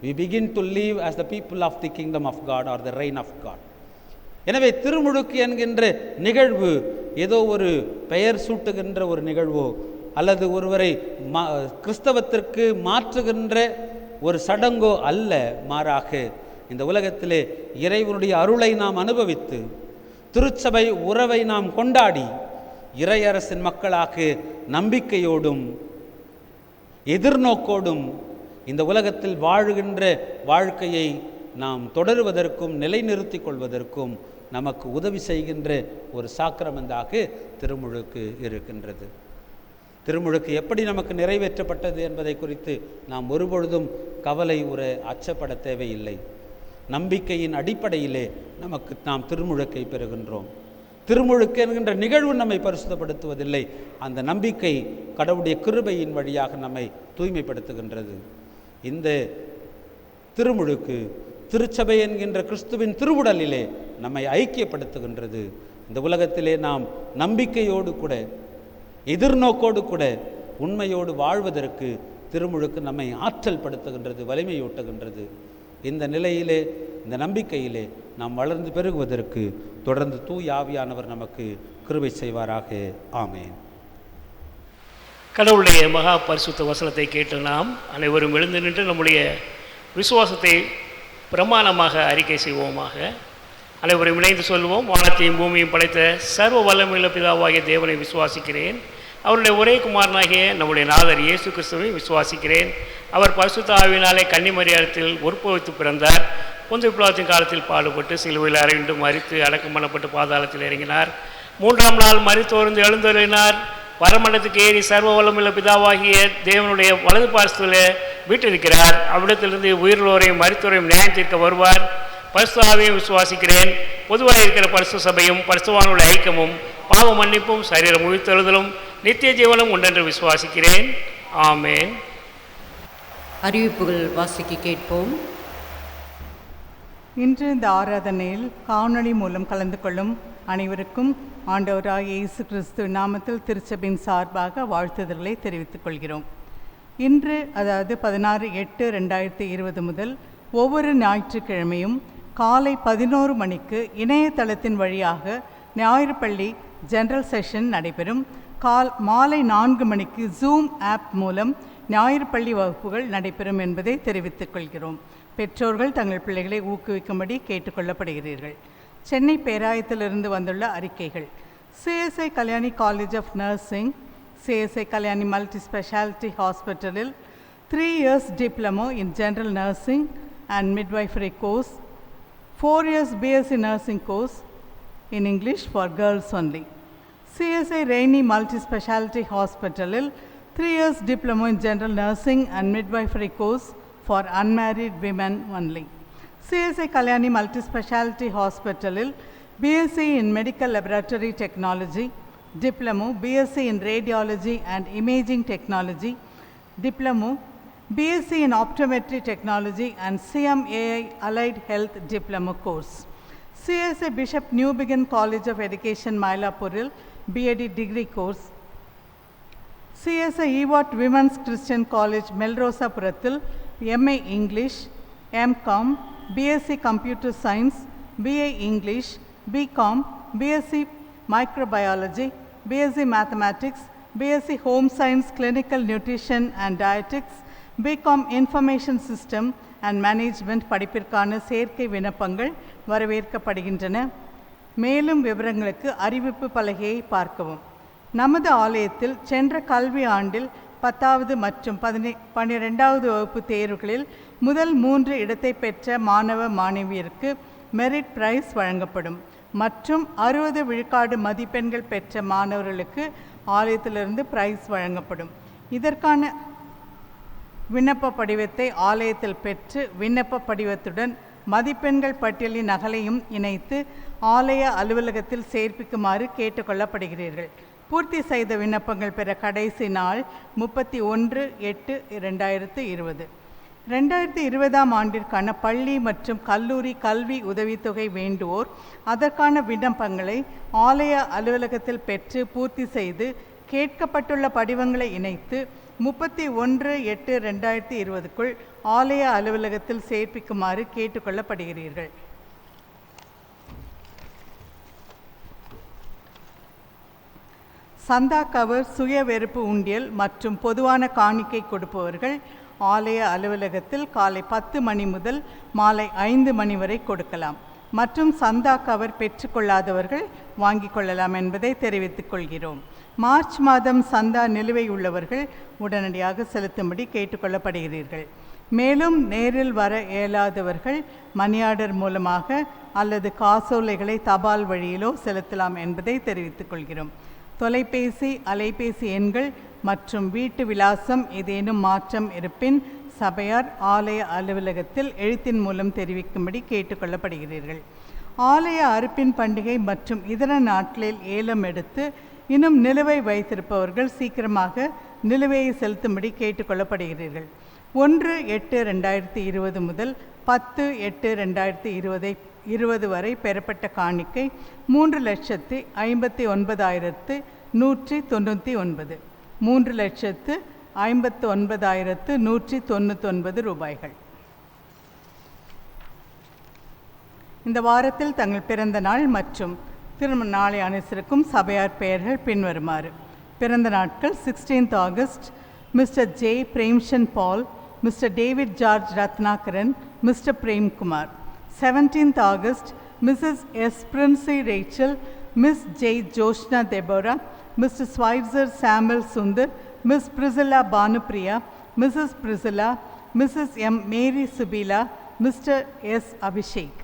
We begin to live as the people of the kingdom of God or the reign of God. எனவே திருமுழுக்கு என்கின்ற நிகழ்வு ஏதோ ஒரு பெயர் சூட்டுகின்ற ஒரு நிகழ்வோ அல்லது ஒருவரை கிறிஸ்தவத்திற்கு மாற்றுகின்ற ஒரு சடங்கோ அல்ல. மாறாக இந்த உலகத்திலே இறைவனுடைய அருளை நாம் அனுபவித்து திருச்சபை உறவை நாம் கொண்டாடி இறையரசின் மக்களாக நம்பிக்கையோடும் எதிர்நோக்கோடும் இந்த உலகத்தில் வாழுகின்ற வாழ்க்கையை நாம் தொடருவதற்கும் நிலைநிறுத்திக் கொள்வதற்கும் நமக்கு உதவி செய்கின்ற ஒரு சாக்கிரமந்தாக திருமுழுக்கு இருக்கின்றது. திருமுழுக்கு எப்படி நமக்கு நிறைவேற்றப்பட்டது என்பதை குறித்து நாம் ஒருபொழுதும் கவலை அச்சப்பட தேவையில்லை. நம்பிக்கையின் அடிப்படையிலே நாம் திருமுழுக்கை பெறுகின்றோம். திருமுழுக்கு என்கின்ற நிகழ்வு நம்மை பரிசுத்தப்படுத்துவதில்லை, அந்த நம்பிக்கை கடவுளுடைய கிருபையின் வழியாக நம்மை தூய்மைப்படுத்துகின்றது. இந்த திருமுழுக்கு திருச்சபை என்கின்ற கிறிஸ்துவின் திருவுடலிலே நம்மை ஐக்கியப்படுத்துகின்றது. இந்த உலகத்திலே நாம் நம்பிக்கையோடு கூட எதிர்நோக்கோடு கூட உண்மையோடு வாழ்வதற்கு திருமுழுக்கு நம்மை ஆற்றல் படுத்துகின்றது, வலிமையூட்டுகின்றது. இந்த நிலையிலே, இந்த நம்பிக்கையிலே நாம் வளர்ந்து பெருகுவதற்கு தொடர்ந்து தூய ஆவியானவர் நமக்கு கிருபை செய்வாராக. ஆமேன். கடவுளுடைய மகா பரிசுத்த வசனத்தை கேட்டு நாம் அனைவரும் எழுந்து நின்று நம்முடைய விசுவாசத்தை பிரமாணமாக அறிக்கை செய்வோமாக. அனைவரும் இணைந்து சொல்வோம். வானத்தையும் பூமியும் படைத்த சர்வ வல்லமையுள்ள பிதாவாகிய தேவனை விசுவாசிக்கிறேன். அவருடைய ஒரே குமாரனாகிய நம்முடைய நாதர் இயேசு கிறிஸ்துவை விசுவாசிக்கிறேன். அவர் பரிசுத்த ஆவியினாலே கன்னிமரியாதத்தில் உற்பவித்து பிறந்தார். பொந்து பிலாத்தின் காலத்தில் பாடுபட்டு சிலுவையில் அறையுண்டு மரித்து அடக்கம் பண்ணப்பட்டு பாதாளத்தில் இறங்கினார். 3ஆம் நாள் மரித்தோர்ந்து எழுந்தருளினார். பரமண்டத்துக்கு ஏறி சர்வ வல்லமையுள்ள பிதாவாகிய தேவனுடைய வலது பார்சத்தில் வீட்டிருக்கிறார். அவ்விடத்திலிருந்து உயிர்லோரையும் மரித்தோரையும் நியாயம் தீர்க்க வருவார். பரிசுத்த ஆவியையும் விசுவாசிக்கிறேன். பொதுவாக இருக்கிற பரிசுத்த சபையும் பரிசுத்தவானுடைய ஐக்கியமும் பாவ மன்னிப்பும் சரீரம் உயிர்த்தெழுதலும் நித்திய ஜீவனும் உண்டென்று விசுவாசிக்கிறேன். ஆமேன். அறிவிப்புகள் வாசிக்க கேட்போம். இன்று இந்த ஆராதனையில் காணொளி மூலம் கலந்து கொள்ளும் அனைவருக்கும் ஆண்டவராகிய இயேசு கிறிஸ்து நாமத்தில் திருச்சபையின் சார்பாக வாழ்த்துதல்களை தெரிவித்துக் கொள்கிறோம். இன்று அதாவது 16/8/2020 முதல் ஒவ்வொரு ஞாயிற்றுக்கிழமையும் காலை 11 மணிக்கு இணையதளத்தின் வழியாக ஞாயிறு பள்ளி ஜெனரல் செஷன் நடைபெறும். மாலை 4 மணிக்கு ஜூம் ஆப் மூலம் ஞாயிறு பள்ளி வகுப்புகள் நடைபெறும் என்பதை தெரிவித்துக் கொள்கிறோம். பெற்றோர்கள் தங்கள் பிள்ளைகளை ஊக்குவிக்கும்படி கேட்டுக்கொள்ளப்படுகிறீர்கள். சென்னை பேராயத்திலிருந்து வந்துள்ள அறிக்கைகள். CSI Kalyani college of nursing, CSI Kalyani multi speciality ஹாஸ்பிட்டலில் 3 years diploma in general nursing and midwifery course, 4 years BSc nursing course in English for girls only. CSI Rainy Multi Speciality Hospital 3 years diploma in general nursing and midwifery course for unmarried women only. CSI Kalyani Multi Speciality Hospital BSc in medical laboratory technology, diploma BSc in radiology and imaging technology, diploma BSc in optometry technology and CMAI allied health diploma course. CSI Bishop Newbegin College of Education Mylapuril BAd degree course. CSI EWAT Women's Christian College Melrosa Purathil MA English, MCom, BSc Computer Science, BA English, BCom, BSc Microbiology, BSc Mathematics, BSc Home Science Clinical Nutrition and Dietetics, BCom Information System and Management படிப்பிற்கான சேர்க்கை விண்ணப்பங்கள் வரவேற்கப்படுகின்றன. மேலும் விவரங்களுக்கு அறிவிப்பு பலகையை பார்க்கவும். நமது ஆலயத்தில் சென்ற கல்வி ஆண்டில் 10வது மற்றும் 12வது வகுப்பு தேர்வுகளில் முதல் 3 இடத்தை பெற்ற மாணவ மாணவியருக்கு மெரிட் பிரைஸ் வழங்கப்படும் மற்றும் 60 விழுக்காடு மதிப்பெண்கள் பெற்ற மாணவர்களுக்கு ஆலயத்திலிருந்து பிரைஸ் வழங்கப்படும். இதற்கான விண்ணப்ப படிவத்தை ஆலயத்தில் பெற்று விண்ணப்ப படிவத்துடன் மதிப்பெண்கள் பட்டியலின் நகலையும் இணைத்து ஆலய அலுவலகத்தில் சேர்ப்பிக்குமாறு கேட்டுக்கொள்ளப்படுகிறீர்கள். பூர்த்தி செய்த விண்ணப்பங்கள் பெற கடைசி நாள் 31/8/2020. 2020ஆம் ஆண்டிற்கான பள்ளி மற்றும் கல்லூரி கல்வி உதவித்தொகை வேண்டுவோர் அதற்கான விண்ணப்பங்களை ஆலய அலுவலகத்தில் பெற்று பூர்த்தி செய்து கேட்கப்பட்டுள்ள படிவங்களை இணைத்து 31/8/2020க்குள் ஆலய அலுவலகத்தில் சேர்ப்பிக்குமாறு கேட்டுக்கொள்ளப்படுகிறீர்கள். சந்தா கவர், சுய வெறுப்பு உண்டியல் மற்றும் பொதுவான காணிக்கை கொடுப்பவர்கள் ஆலய அலுவலகத்தில் காலை 10 மணி முதல் மாலை 5 மணி வரை கொடுக்கலாம் மற்றும் சந்தா கவர் பெற்றுக்கொள்ளாதவர்கள் வாங்கிக் கொள்ளலாம் என்பதை தெரிவித்துக் கொள்கிறோம். மார்ச் மாதம் சந்தா நிலுவை உள்ளவர்கள் உடனடியாக செலுத்தும்படி கேட்டுக்கொள்ளப்படுகிறீர்கள். மேலும் நேரில் வர இயலாதவர்கள் மணி ஆர்டர் மூலமாக அல்லது காசோலைகளை தபால் வழியிலோ செலுத்தலாம் என்பதை தெரிவித்துக் கொள்கிறோம். தொலைபேசி, அலைபேசி எண்கள் மற்றும் வீட்டு விலாசம் ஏதேனும் மாற்றம் இருப்பின் சபையார் ஆலய அலுவலகத்தில் எழுத்தின் மூலம் தெரிவிக்கும்படி கேட்டுக்கொள்ளப்படுகிறீர்கள். ஆலய அறுப்பின் பண்டிகை மற்றும் இதர நாட்களில் ஏலம் எடுத்து இன்னும் நிலுவை வைத்திருப்பவர்கள் சீக்கிரமாக நிலுவையை செலுத்தும்படி கேட்டுக்கொள்ளப்படுகிறீர்கள். 1/8/2020 முதல் 10/8/2020 வரை பெறப்பட்ட காணிக்கை 3,59,199 3,59,199 ரூபாய்கள். இந்த வாரத்தில் தங்கள் பிறந்த நாள் மற்றும் திருமண நாளை அனுசரிக்கும் சபையார் பெயர்கள் பின்வருமாறு. பிறந்த நாட்கள்: 16th August Mr J Premchand Paul, Mr David George Ratnakaran, Mr Premkumar. 17th August Mrs S Princy Rachel, Miss J Joshna Deborah, Mr Schweitzer Samuel Sundar, Miss Priscilla Bhanupriya, Mrs Priscilla, Mrs M Mary Subeela, Mr S Abhishek.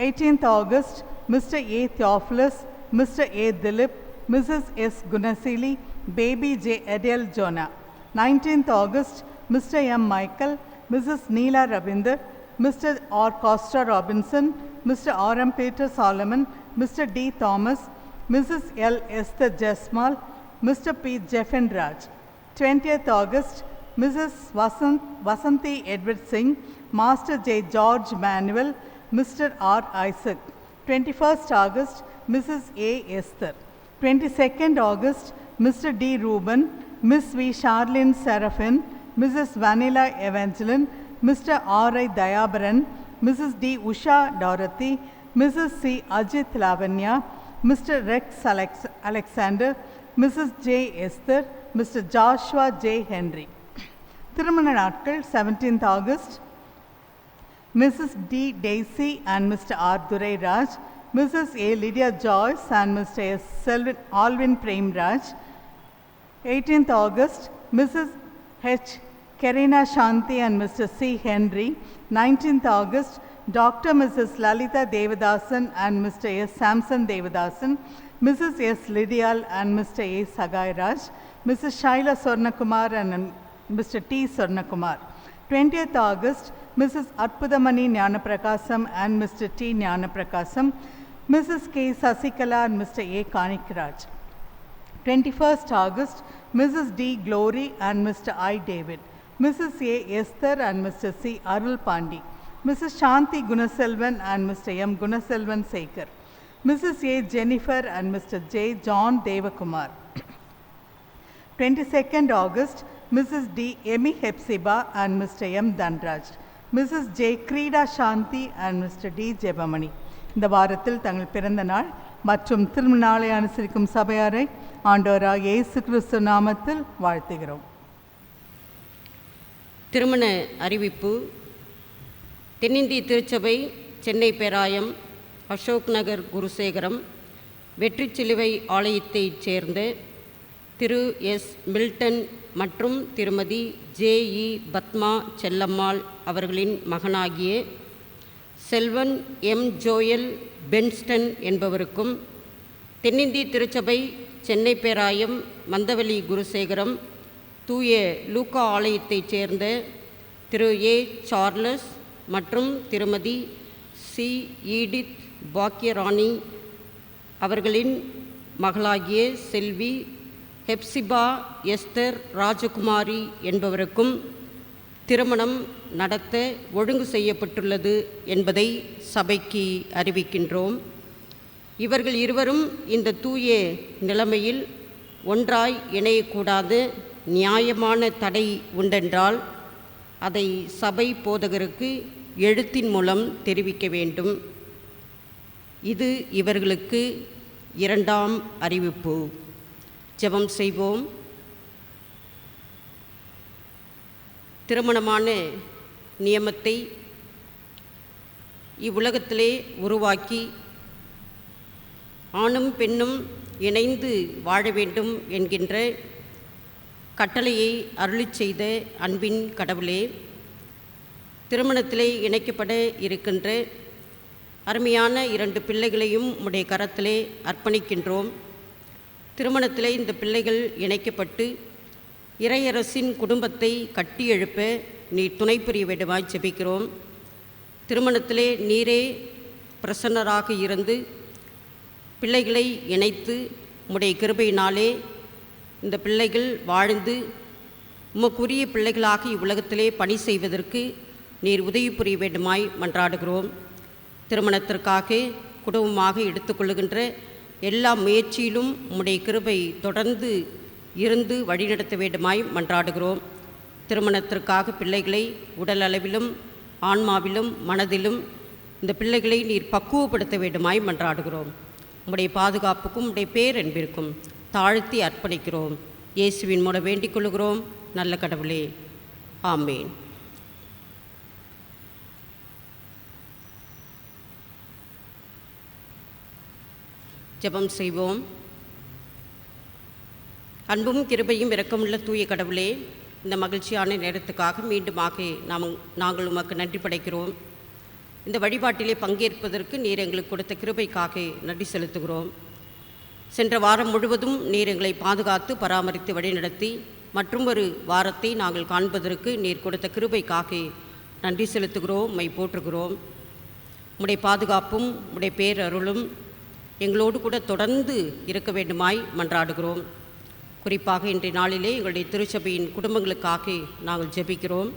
18th August Mr. A. Theophilus, Mr. A. Dilip, Mrs. S. Gunasili, Baby J. Adele Jonah. 19th August Mr. M. Michael, Mrs. Neela Ravinder, Mr. R. Costa Robinson, Mr. R. M. Peter Solomon, Mr. D. Thomas, Mrs. L. Esther Jasmal, Mr. P. Jeffen Raj. 20th August Mrs. Vasanthi Edward Singh, Master J. George Manuel, Mr. R. Isaac. 21st August Mrs. A. Esther. 22nd August Mr. D. Reuben, Miss V. Charlene Seraphin, Mrs. Vanilla Evangeline, Mr. R. I. Dayabaran, Mrs. D. Usha Dorothy, Mrs. C. Ajit Lavanya, Mr. Rex Alexander, Mrs. J. Esther, Mr. Joshua J. Henry. திருமண நாட்கள்: 17th August Mrs. D. Daisy and Mr. R. Durai Raj, Mrs. A. Lydia Joyce and Mr. S. Alvin Prem Raj. 18th August Mrs. H. Karina Shanti and Mr. C. Henry. 19th August Dr. Mrs. Lalita Devadasan and Mr. S. Samson Devadasan, Mrs. S. Lidial and Mr. A. Sagai Raj, Mrs. Shaila Sornakumar and Mr. T. Sornakumar. 20th August Mrs. Arpudamani Jnanaprakasam and Mr. T. Jnanaprakasam, Mrs. K. Sasikala and Mr. A. Kanikraj. 21st August Mrs. D. Glory and Mr. I. David, Mrs. A. Esther and Mr. C. Arul Pandi, Mrs. Shanti Gunaselvan and Mr. M. Gunaselvan Sekar, Mrs. A. Jennifer and Mr. J. John Devakumar. 22nd August Mrs. D. Emi Hepsiba and Mr. M. Danraj, Mrs. J. Krida Shanti and Mr. D. Jebamani. இந்த வாரத்தில் தங்கள் பிறந்த நாள் மற்றும் திருமண நாளை அனுசரிக்கும் சபையாரை ஆண்டவராகிய இயேசு கிறிஸ்து நாமத்தில் வாழ்த்துகிறோம். திருமண அறிவிப்பு. தென்னிந்திய திருச்சபை, சென்னை பேராயம், அசோக் நகர் குருசேகரம், வெற்றி சிலுவை ஆலயத்தைச் சேர்ந்த திரு எஸ். மில்டன் மற்றும் திருமதி ஜே.இ. பத்மா செல்லம்மாள் அவர்களின் மகனாகிய செல்வன் எம். ஜோயல் பென்ஸ்டன் என்பவருக்கும், தென்னிந்திய திருச்சபை, சென்னை பேராயம், மந்தவெளி குருசேகரம், தூய லூக்கா ஆலயத்தைச் சேர்ந்த திரு ஏ. சார்லஸ் மற்றும் திருமதி சி. ஈடித் பாக்கியராணி அவர்களின் மகளாகிய செல்வி ஹெப்சிபா எஸ்தர் ராஜகுமாரி என்பவருக்கும் திருமணம் நடத்த ஒழுங்கு செய்யப்பட்டுள்ளது என்பதை சபைக்கு அறிவிக்கின்றோம். இவர்கள் இருவரும் இந்த தூய நிலைமையில் ஒன்றாய் இணையக்கூடாத நியாயமான தடை உண்டென்றால் அதை சபை போதகருக்கு எழுத்தின் மூலம் தெரிவிக்க வேண்டும். இது இவர்களுக்கு இரண்டாம் அறிவிப்பு. ஜெபம் செய்வோம். திருமணமான நியமத்தை இவ்வுலகத்திலே உருவாக்கி ஆணும் பெண்ணும் இணைந்து வாழ வேண்டும் என்கின்ற கட்டளையை அருளிச் செய்த அன்பின் கடவுளே, திருமணத்திலே இணைக்கப்பட இருக்கின்ற அருமையான 2 பிள்ளைகளையும் உம்முடைய கரத்திலே அர்ப்பணிக்கின்றோம். திருமணத்திலே இந்த பிள்ளைகள் இணைக்கப்பட்டு இறையரசின் குடும்பத்தை கட்டி எழுப்ப நீ துணை புரிய வேண்டுமாய் ஜெபிக்கிறோம். திருமணத்திலே நீரே பிரசன்னராக இருந்து பிள்ளைகளை இணைத்து உம்முடைய கிருபையினாலே இந்த பிள்ளைகள் வாழ்ந்து உமக்குரிய பிள்ளைகளாக இவ்வுலகத்திலே பணி செய்வதற்கு நீர் உதவி புரிய வேண்டுமாய் மன்றாடுகிறோம். திருமணத்திற்காக குடும்பமாக எடுத்துக்கொள்ளுகின்ற எல்லா முயற்சியிலும் உம்முடைய கிருபை தொடர்ந்து இருந்து வழிநடத்த வேண்டுமாய் மன்றாடுகிறோம். திருமணத்திற்காக பிள்ளைகளை உடல் அளவிலும் ஆன்மாவிலும் மனதிலும் இந்த பிள்ளைகளை நீர் பக்குவப்படுத்த வேண்டுமாய் மன்றாடுகிறோம். உம்முடைய பாதுகாப்புக்கும் உம்முடைய பேரன்பிற்கும் தாழ்த்தி அர்ப்பணிக்கிறோம். இயேசுவின் மூலம் வேண்டிக் கொள்கிறோம் நல்ல கடவுளே, ஆமேன். ஜெபம் செய்வோம். அன்பும் கிருபையும் இரக்கமுள்ள தூய கடவுளே, இந்த மகிழ்ச்சியான நேரத்துக்காக மீண்டுமாக நாங்கள் உமக்கு நன்றி படைக்கிறோம். இந்த வழிபாட்டிலே பங்கேற்பதற்கு நீர் எங்களுக்கு கொடுத்த கிருபைக்காக நன்றி செலுத்துகிறோம். சென்ற வாரம் முழுவதும் நீர் எங்களை பாதுகாத்து பராமரித்து வழிநடத்தி மற்றும் ஒரு வாரத்தை நாங்கள் காண்பதற்கு நீர் கொடுத்த கிருபைக்காக நன்றி செலுத்துகிறோம், உம்மை போற்றுகிறோம். உம்முடைய பாதுகாப்பும் உம்முடைய பேரருளும் எங்களோடு கூட தொடர்ந்து இருக்க வேண்டுமாய் மன்றாடுகிறோம். குறிப்பாக இன்றைய நாளிலே எங்களுடைய திருச்சபையின் குடும்பங்களுக்காக நாங்கள் ஜெபிக்கிறோம்.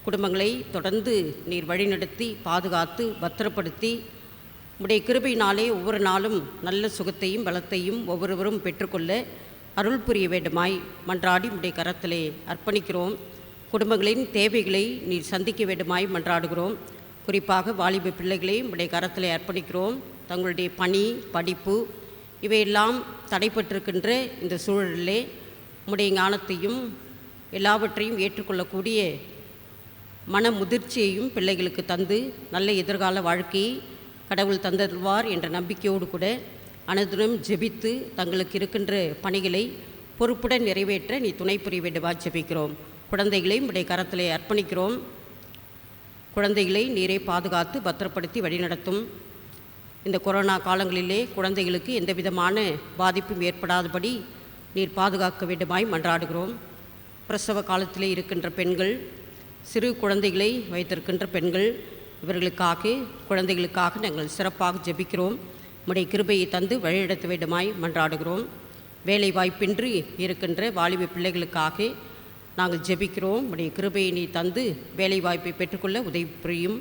குடும்பங்களை தொடர்ந்து நீர் வழிநடத்தி பாதுகாத்து பத்திரப்படுத்தி உம்முடைய கிருபையினாலே ஒவ்வொரு நாளும் நல்ல சுகத்தையும் பலத்தையும் ஒவ்வொருவரும் பெற்றுக்கொள்ள அருள் புரிய வேண்டுமாய் மன்றாடி உம்முடைய கரத்திலே அர்ப்பணிக்கிறோம். குடும்பங்களின் தேவைகளை நீர் சந்திக்க வேண்டுமாய் மன்றாடுகிறோம். குறிப்பாக வாலிப பிள்ளைகளை உம்முடைய கரத்திலே அர்ப்பணிக்கிறோம். தங்களுடைய பணி படிப்பு இவையெல்லாம் தடைப்பட்டிருக்கின்ற இந்த சூழலிலே உம்முடைய ஞானத்தையும் எல்லாவற்றையும் ஏற்றுக்கொள்ளக்கூடிய மன முதிர்ச்சியையும் பிள்ளைகளுக்கு தந்து நல்ல எதிர்கால வாழ்க்கையை கடவுள் தந்தருவார் என்ற நம்பிக்கையோடு கூட அனுதினம் ஜெபித்து தங்களுக்கு இருக்கின்ற பணிகளை பொறுப்புடன் நிறைவேற்ற நீ துணை புரிய வேண்டுமா ஜெபிக்கிறோம். குழந்தைகளை உம்முடைய கரத்திலே அர்ப்பணிக்கிறோம். குழந்தைகளை நீரே பாதுகாத்து பத்திரப்படுத்தி வழிநடத்தும். இந்த கொரோனா காலங்களிலே குழந்தைகளுக்கு எந்த விதமான பாதிப்பும் ஏற்படாதபடி நீர் பாதுகாக்க வேண்டுமாய் மன்றாடுகிறோம். பிரசவ காலத்திலே இருக்கின்ற பெண்கள், சிறு குழந்தைகளை வைத்திருக்கின்ற பெண்கள், இவர்களுக்காக குழந்தைகளுக்காக நாங்கள் சிறப்பாக ஜெபிக்கிறோம். உம்முடைய கிருபையை தந்து வழிநடத்த வேண்டுமாய் மன்றாடுகிறோம். வேலை வாய்ப்பின்றி இருக்கின்ற வாலிப பிள்ளைகளுக்காக நாங்கள் ஜெபிக்கிறோம். உம்முடைய கிருபையை நீ தந்து வேலை வாய்ப்பை பெற்றுக்கொள்ள உதவி புரியும்.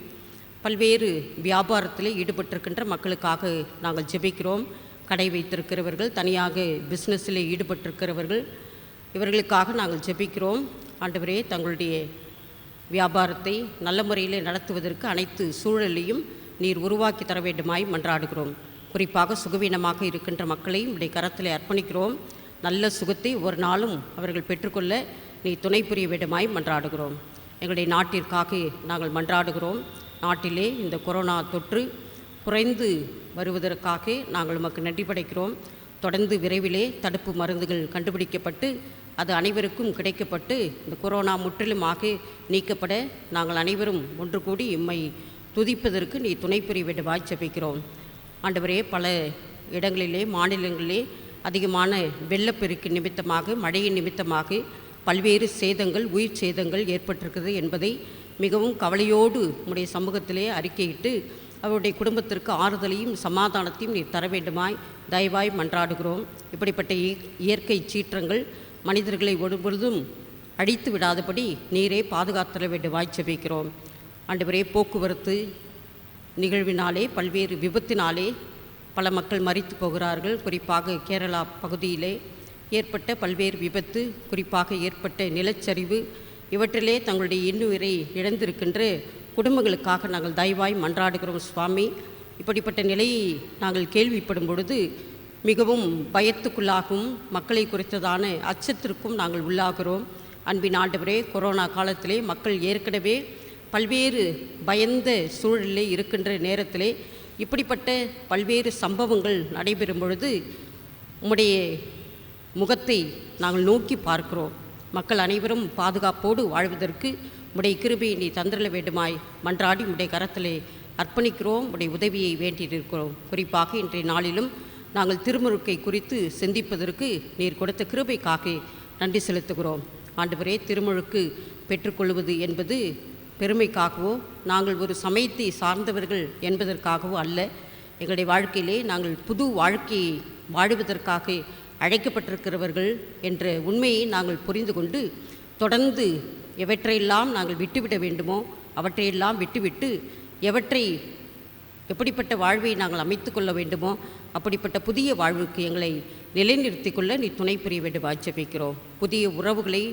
பல்வேறு வியாபாரத்தில் ஈடுபட்டிருக்கின்ற மக்களுக்காக நாங்கள் ஜெபிக்கிறோம். கடை வைத்திருக்கிறவர்கள், தனியாக பிஸ்னஸில் ஈடுபட்டிருக்கிறவர்கள், இவர்களுக்காக நாங்கள் ஜெபிக்கிறோம். ஆண்டவரே, தங்களுடைய வியாபாரத்தை நல்ல முறையில் நடத்துவதற்கு அனைத்து சூழலையும் நீர் உருவாக்கி தர வேண்டுமாய் மன்றாடுகிறோம். குறிப்பாக சுகவீனமாக இருக்கின்ற மக்களை உம்முடைய கரத்தில் அர்ப்பணிக்கிறோம். நல்ல சுகத்தை ஒரு நாளும் அவர்கள் பெற்றுக்கொள்ள நீ துணை புரிய வேண்டுமாய் மன்றாடுகிறோம். எங்களுடைய நாட்டிற்காக நாங்கள் மன்றாடுகிறோம். நாட்டிலே இந்த கொரோனா தொற்று குறைந்து வருவதற்காக நாங்கள் உமக்கு நன்றி படைக்கிறோம். தொடர்ந்து விரைவிலே தடுப்பு மருந்துகள் கண்டுபிடிக்கப்பட்டு அது அனைவருக்கும் கிடைக்கப்பட்டு இந்த கொரோனா முற்றிலுமாக நீக்கப்பட நாங்கள் அனைவரும் ஒன்று கூடி இம்மை துதிப்பதற்கு நீ துணை புரிய வேண்டுமாய் ஜெபிக்கிறோம். ஆண்டவரே, பல இடங்களிலே மாநிலங்களிலே அதிகமான வெள்ளப்பெருக்கு நிமித்தமாக மழையின் நிமித்தமாக பல்வேறு சேதங்கள், உயிர் சேதங்கள் ஏற்பட்டிருக்கிறது என்பதை மிகவும் கவலையோடு உம்முடைய சமூகத்திலே அறிக்கையிட்டு அவருடைய குடும்பத்திற்கு ஆறுதலையும் சமாதானத்தையும் நீர் தர வேண்டுமாய் தயவாய் மன்றாடுகிறோம். இப்படிப்பட்ட இயற்கை சீற்றங்கள் மனிதர்களை ஒருபொழுதும் அழித்து விடாதபடி நீரே பாதுகாத்தர வேண்டுமாய் ஜெபிக்கிறோம். ஆண்டவரே, போக்குவரத்து நிகழ்வினாலே பல்வேறு விபத்தினாலே பல மக்கள் மரித்து போகிறார்கள். குறிப்பாக கேரளா பகுதியிலே ஏற்பட்ட பல்வேறு விபத்து, குறிப்பாக ஏற்பட்ட நிலச்சரிவு, இவற்றிலே தங்களுடைய இன்னுயிரை இழந்திருக்கின்ற குடும்பங்களுக்காக நாங்கள் தயவாய் மன்றாடுகிறோம். சுவாமி, இப்படிப்பட்ட நிலையை நாங்கள் கேள்விப்படும் பொழுது மிகவும் பயத்துக்குள்ளாகும் மக்களை குறித்ததான அச்சத்திற்கும் நாங்கள் உள்ளாகிறோம். அன்பின் ஆண்டவரே, கொரோனா காலத்திலே மக்கள் ஏற்கனவே பல்வேறு பயந்த சூழலிலே இருக்கின்ற நேரத்திலே இப்படிப்பட்ட பல்வேறு சம்பவங்கள் நடைபெறும் பொழுது உம்முடைய முகத்தை நாங்கள் நோக்கி பார்க்கிறோம். மக்கள் அனைவரும் பாதுகாப்போடு வாழ்வதற்கு உம்முடைய கிருபையை நீ தந்திரல வேண்டுமாய் மன்றாடி உம்முடைய கரத்திலே அர்ப்பணிக்கிறோம். உம்முடைய உதவியை வேண்டியிருக்கிறோம். குறிப்பாக இன்றைய நாளிலும் நாங்கள் திருமுழுக்கை குறித்து சிந்திப்பதற்கு நீர் கொடுத்த கிருபைக்காக நன்றி செலுத்துகிறோம். ஆண்டவரே, திருமுழுக்கு பெற்றுக்கொள்வது என்பது பெருமைக்காகவோ நாங்கள் ஒரு சமயத்தை சார்ந்தவர்கள் என்பதற்காகவோ அல்ல. எங்களுடைய வாழ்க்கையிலே நாங்கள் புது வாழ்க்கையை வாழுவதற்காக அழைக்கப்பட்டிருக்கிறவர்கள் என்ற உண்மையை நாங்கள் புரிந்து கொண்டு தொடர்ந்து எவற்றையெல்லாம் நாங்கள் விட்டுவிட வேண்டுமோ அவற்றையெல்லாம் விட்டுவிட்டு எப்படிப்பட்ட வாழ்வை நாங்கள் அமைத்து கொள்ள வேண்டுமோ அப்படிப்பட்ட புதிய வாழ்வுக்கு எங்களை நிலைநிறுத்தி கொள்ள நீ துணை புரிய வேண்டுமா ஜெபிக்கிறோம். புதிய உறவுகளை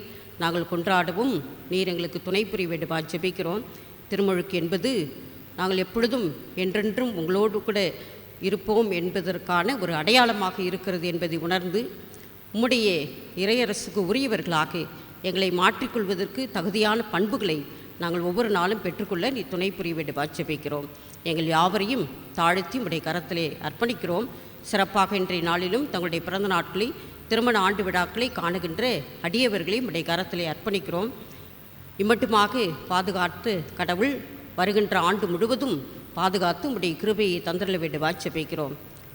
நாங்கள் கொண்டாடவும் நீர் எங்களுக்கு துணை புரிய வேண்டுமா ஜெபிக்கிறோம். திருமுழுக்கு என்பது நாங்கள் எப்பொழுதும் என்றென்றும் உங்களோடு கூட இருப்போம் என்பதற்கான ஒரு அடையாளமாக இருக்கிறது என்பதை உணர்ந்து உம்முடைய இறையரசுக்கு உரியவர்களாக எங்களை மாற்றிக்கொள்வதற்கு தகுதியான பண்புகளை நாங்கள் ஒவ்வொரு நாளும் பெற்றுக்கொள்ள நீ துணை புரிய வேண்டுமா ஜெபிக்கிறோம். எங்கள் யாவரையும் தாழ்த்தி உடைய கரத்திலே அர்ப்பணிக்கிறோம். சிறப்பாக இன்றைய நாளிலும் தங்களுடைய பிறந்த நாட்களை திருமண ஆண்டு விழாக்களை காணுகின்ற அடியவர்களையும் உடைய கரத்திலே அர்ப்பணிக்கிறோம். இம்மட்டுமாக பாதுகாத்து கடவுள் வருகின்ற ஆண்டு முழுவதும் பாதுகாத்து உடைய கிருபையை தந்திரல வேண்டுமா ஜெபிக்கிறோம்.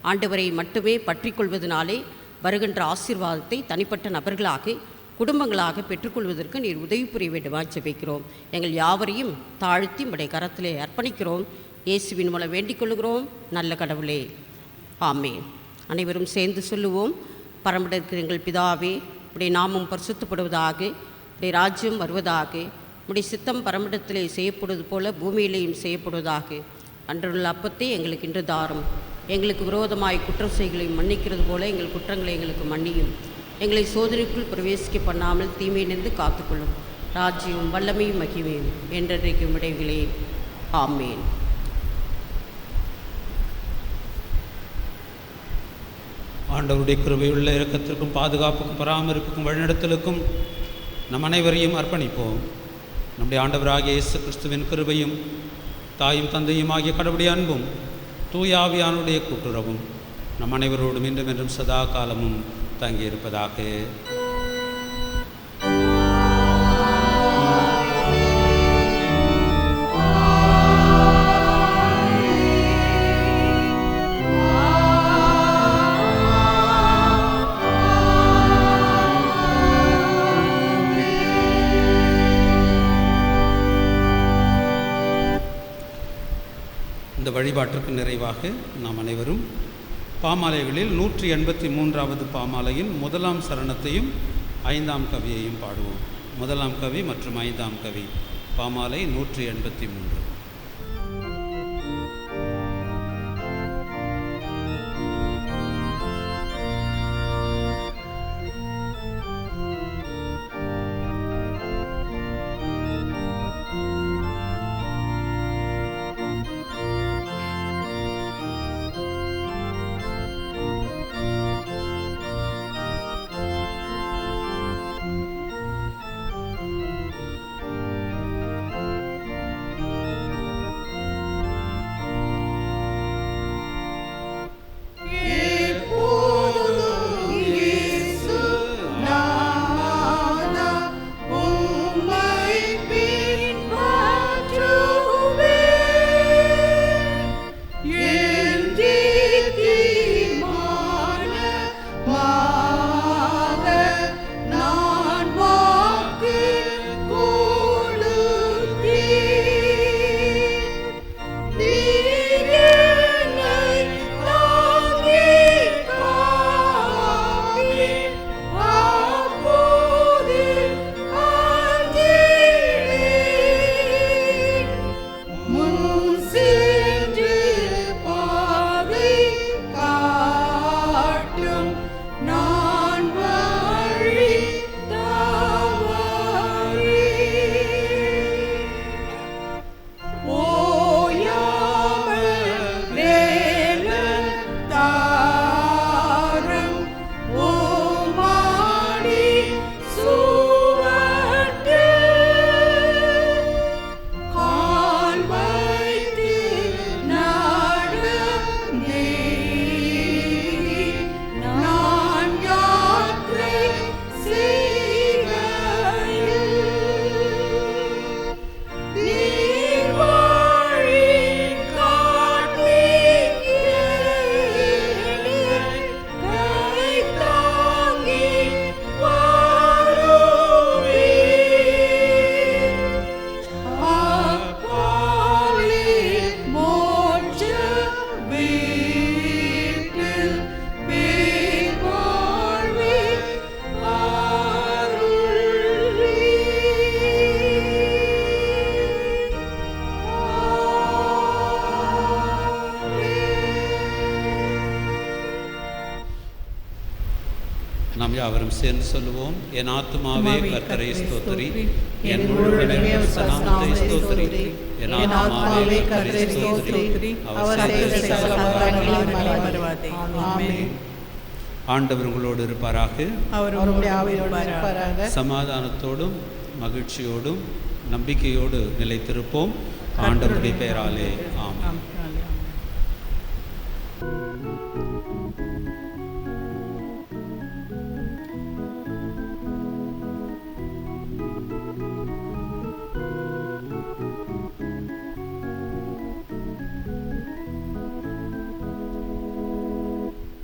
ஆண்டவரை மட்டுமே பற்றி கொள்வதனாலே வருகின்ற ஆசீர்வாதத்தை தனிப்பட்ட நபர்களாக குடும்பங்களாக பெற்றுக்கொள்வதற்கு நீர் உதவி புரிய வேண்டுமா ஜெபிக்கிறோம். எங்கள் யாவரையும் தாழ்த்தி உடைய கரத்திலே அர்ப்பணிக்கிறோம். இயேசுவின் மூலம் வேண்டிக் கொள்கிறோம் நல்ல கடவுளே, ஆமென். அனைவரும் சேர்ந்து சொல்லுவோம். பரமட இருக்கிற எங்கள் பிதாவே, உடைய நாமம் பரிசுத்தப்படுவதாக, உடைய ராஜ்யம் வருவதாக, உடைய சித்தம் பரமடத்திலே செய்யப்படுவது போல பூமியிலேயும் செய்யப்படுவதாக. அன்றுள்ள அப்பத்தை எங்களுக்கு இன்று தாரும். எங்களுக்கு விரோதமாய் குற்றம் செய்களை மன்னிக்கிறது போல எங்கள் குற்றங்களை எங்களுக்கு மன்னியும். எங்களை சோதனைக்குள் பிரவேசிக்க பண்ணாமல் தீமையிலிருந்து காத்துக்கொள்ளும். ராஜ்யம் வல்லமையும் மகிமையும் என்றைக்கும் விடைகளே, ஆமேன். ஆண்டவருடைய கிருபையுள்ள இரக்கத்திற்கும் பாதுகாப்புக்கும் பராமரிப்புக்கும் வழிநடத்தலுக்கும் நம் அனைவரையும் அர்ப்பணிப்போம். நம்முடைய ஆண்டவராகிய இயேசு கிறிஸ்துவின் கிருபையும் தாயும் தந்தையும் ஆகிய கடவுளுடைய அன்பும் தூய ஆவியானுடைய கூட்டுறவும் நம் அனைவரோடும் இன்றும் என்றும் சதா காலமும் தங்கியிருப்பதாக. இந்த வழிபாட்டிற்கு நிறைவாக நாம் அனைவரும் பாமாலைகளில் 183வது பாமாலையின் முதலாம் சரணத்தையும் 5ஆம் கவியையும் பாடுவோம். முதலாம் கவி மற்றும் 5ஆம் கவி. பாமாலை 183. நாம் யாவரும் சேர்ந்து சொல்லுவோம். என் ஆத்துமாவே கர்த்தரை ஸ்தோத்திரி, என் முழு உள்ளமே அவர் நாமத்தை ஸ்தோத்திரி. என் ஆத்துமாவே கர்த்தரை ஸ்தோத்திரி, அவர் செய்த சகல உபகாரங்களையும் மறவாதே. ஆமென். ஆண்டவர் உங்களோடு இருப்பாராக. அவர் உங்களுடைய ஆவியோடு இருப்பாராக. சமாதானத்தோடும் மகிழ்ச்சியோடும் நம்பிக்கையோடு நிலைத்திருப்போம். ஆண்டவருடைய பெயராலே ஆமென்.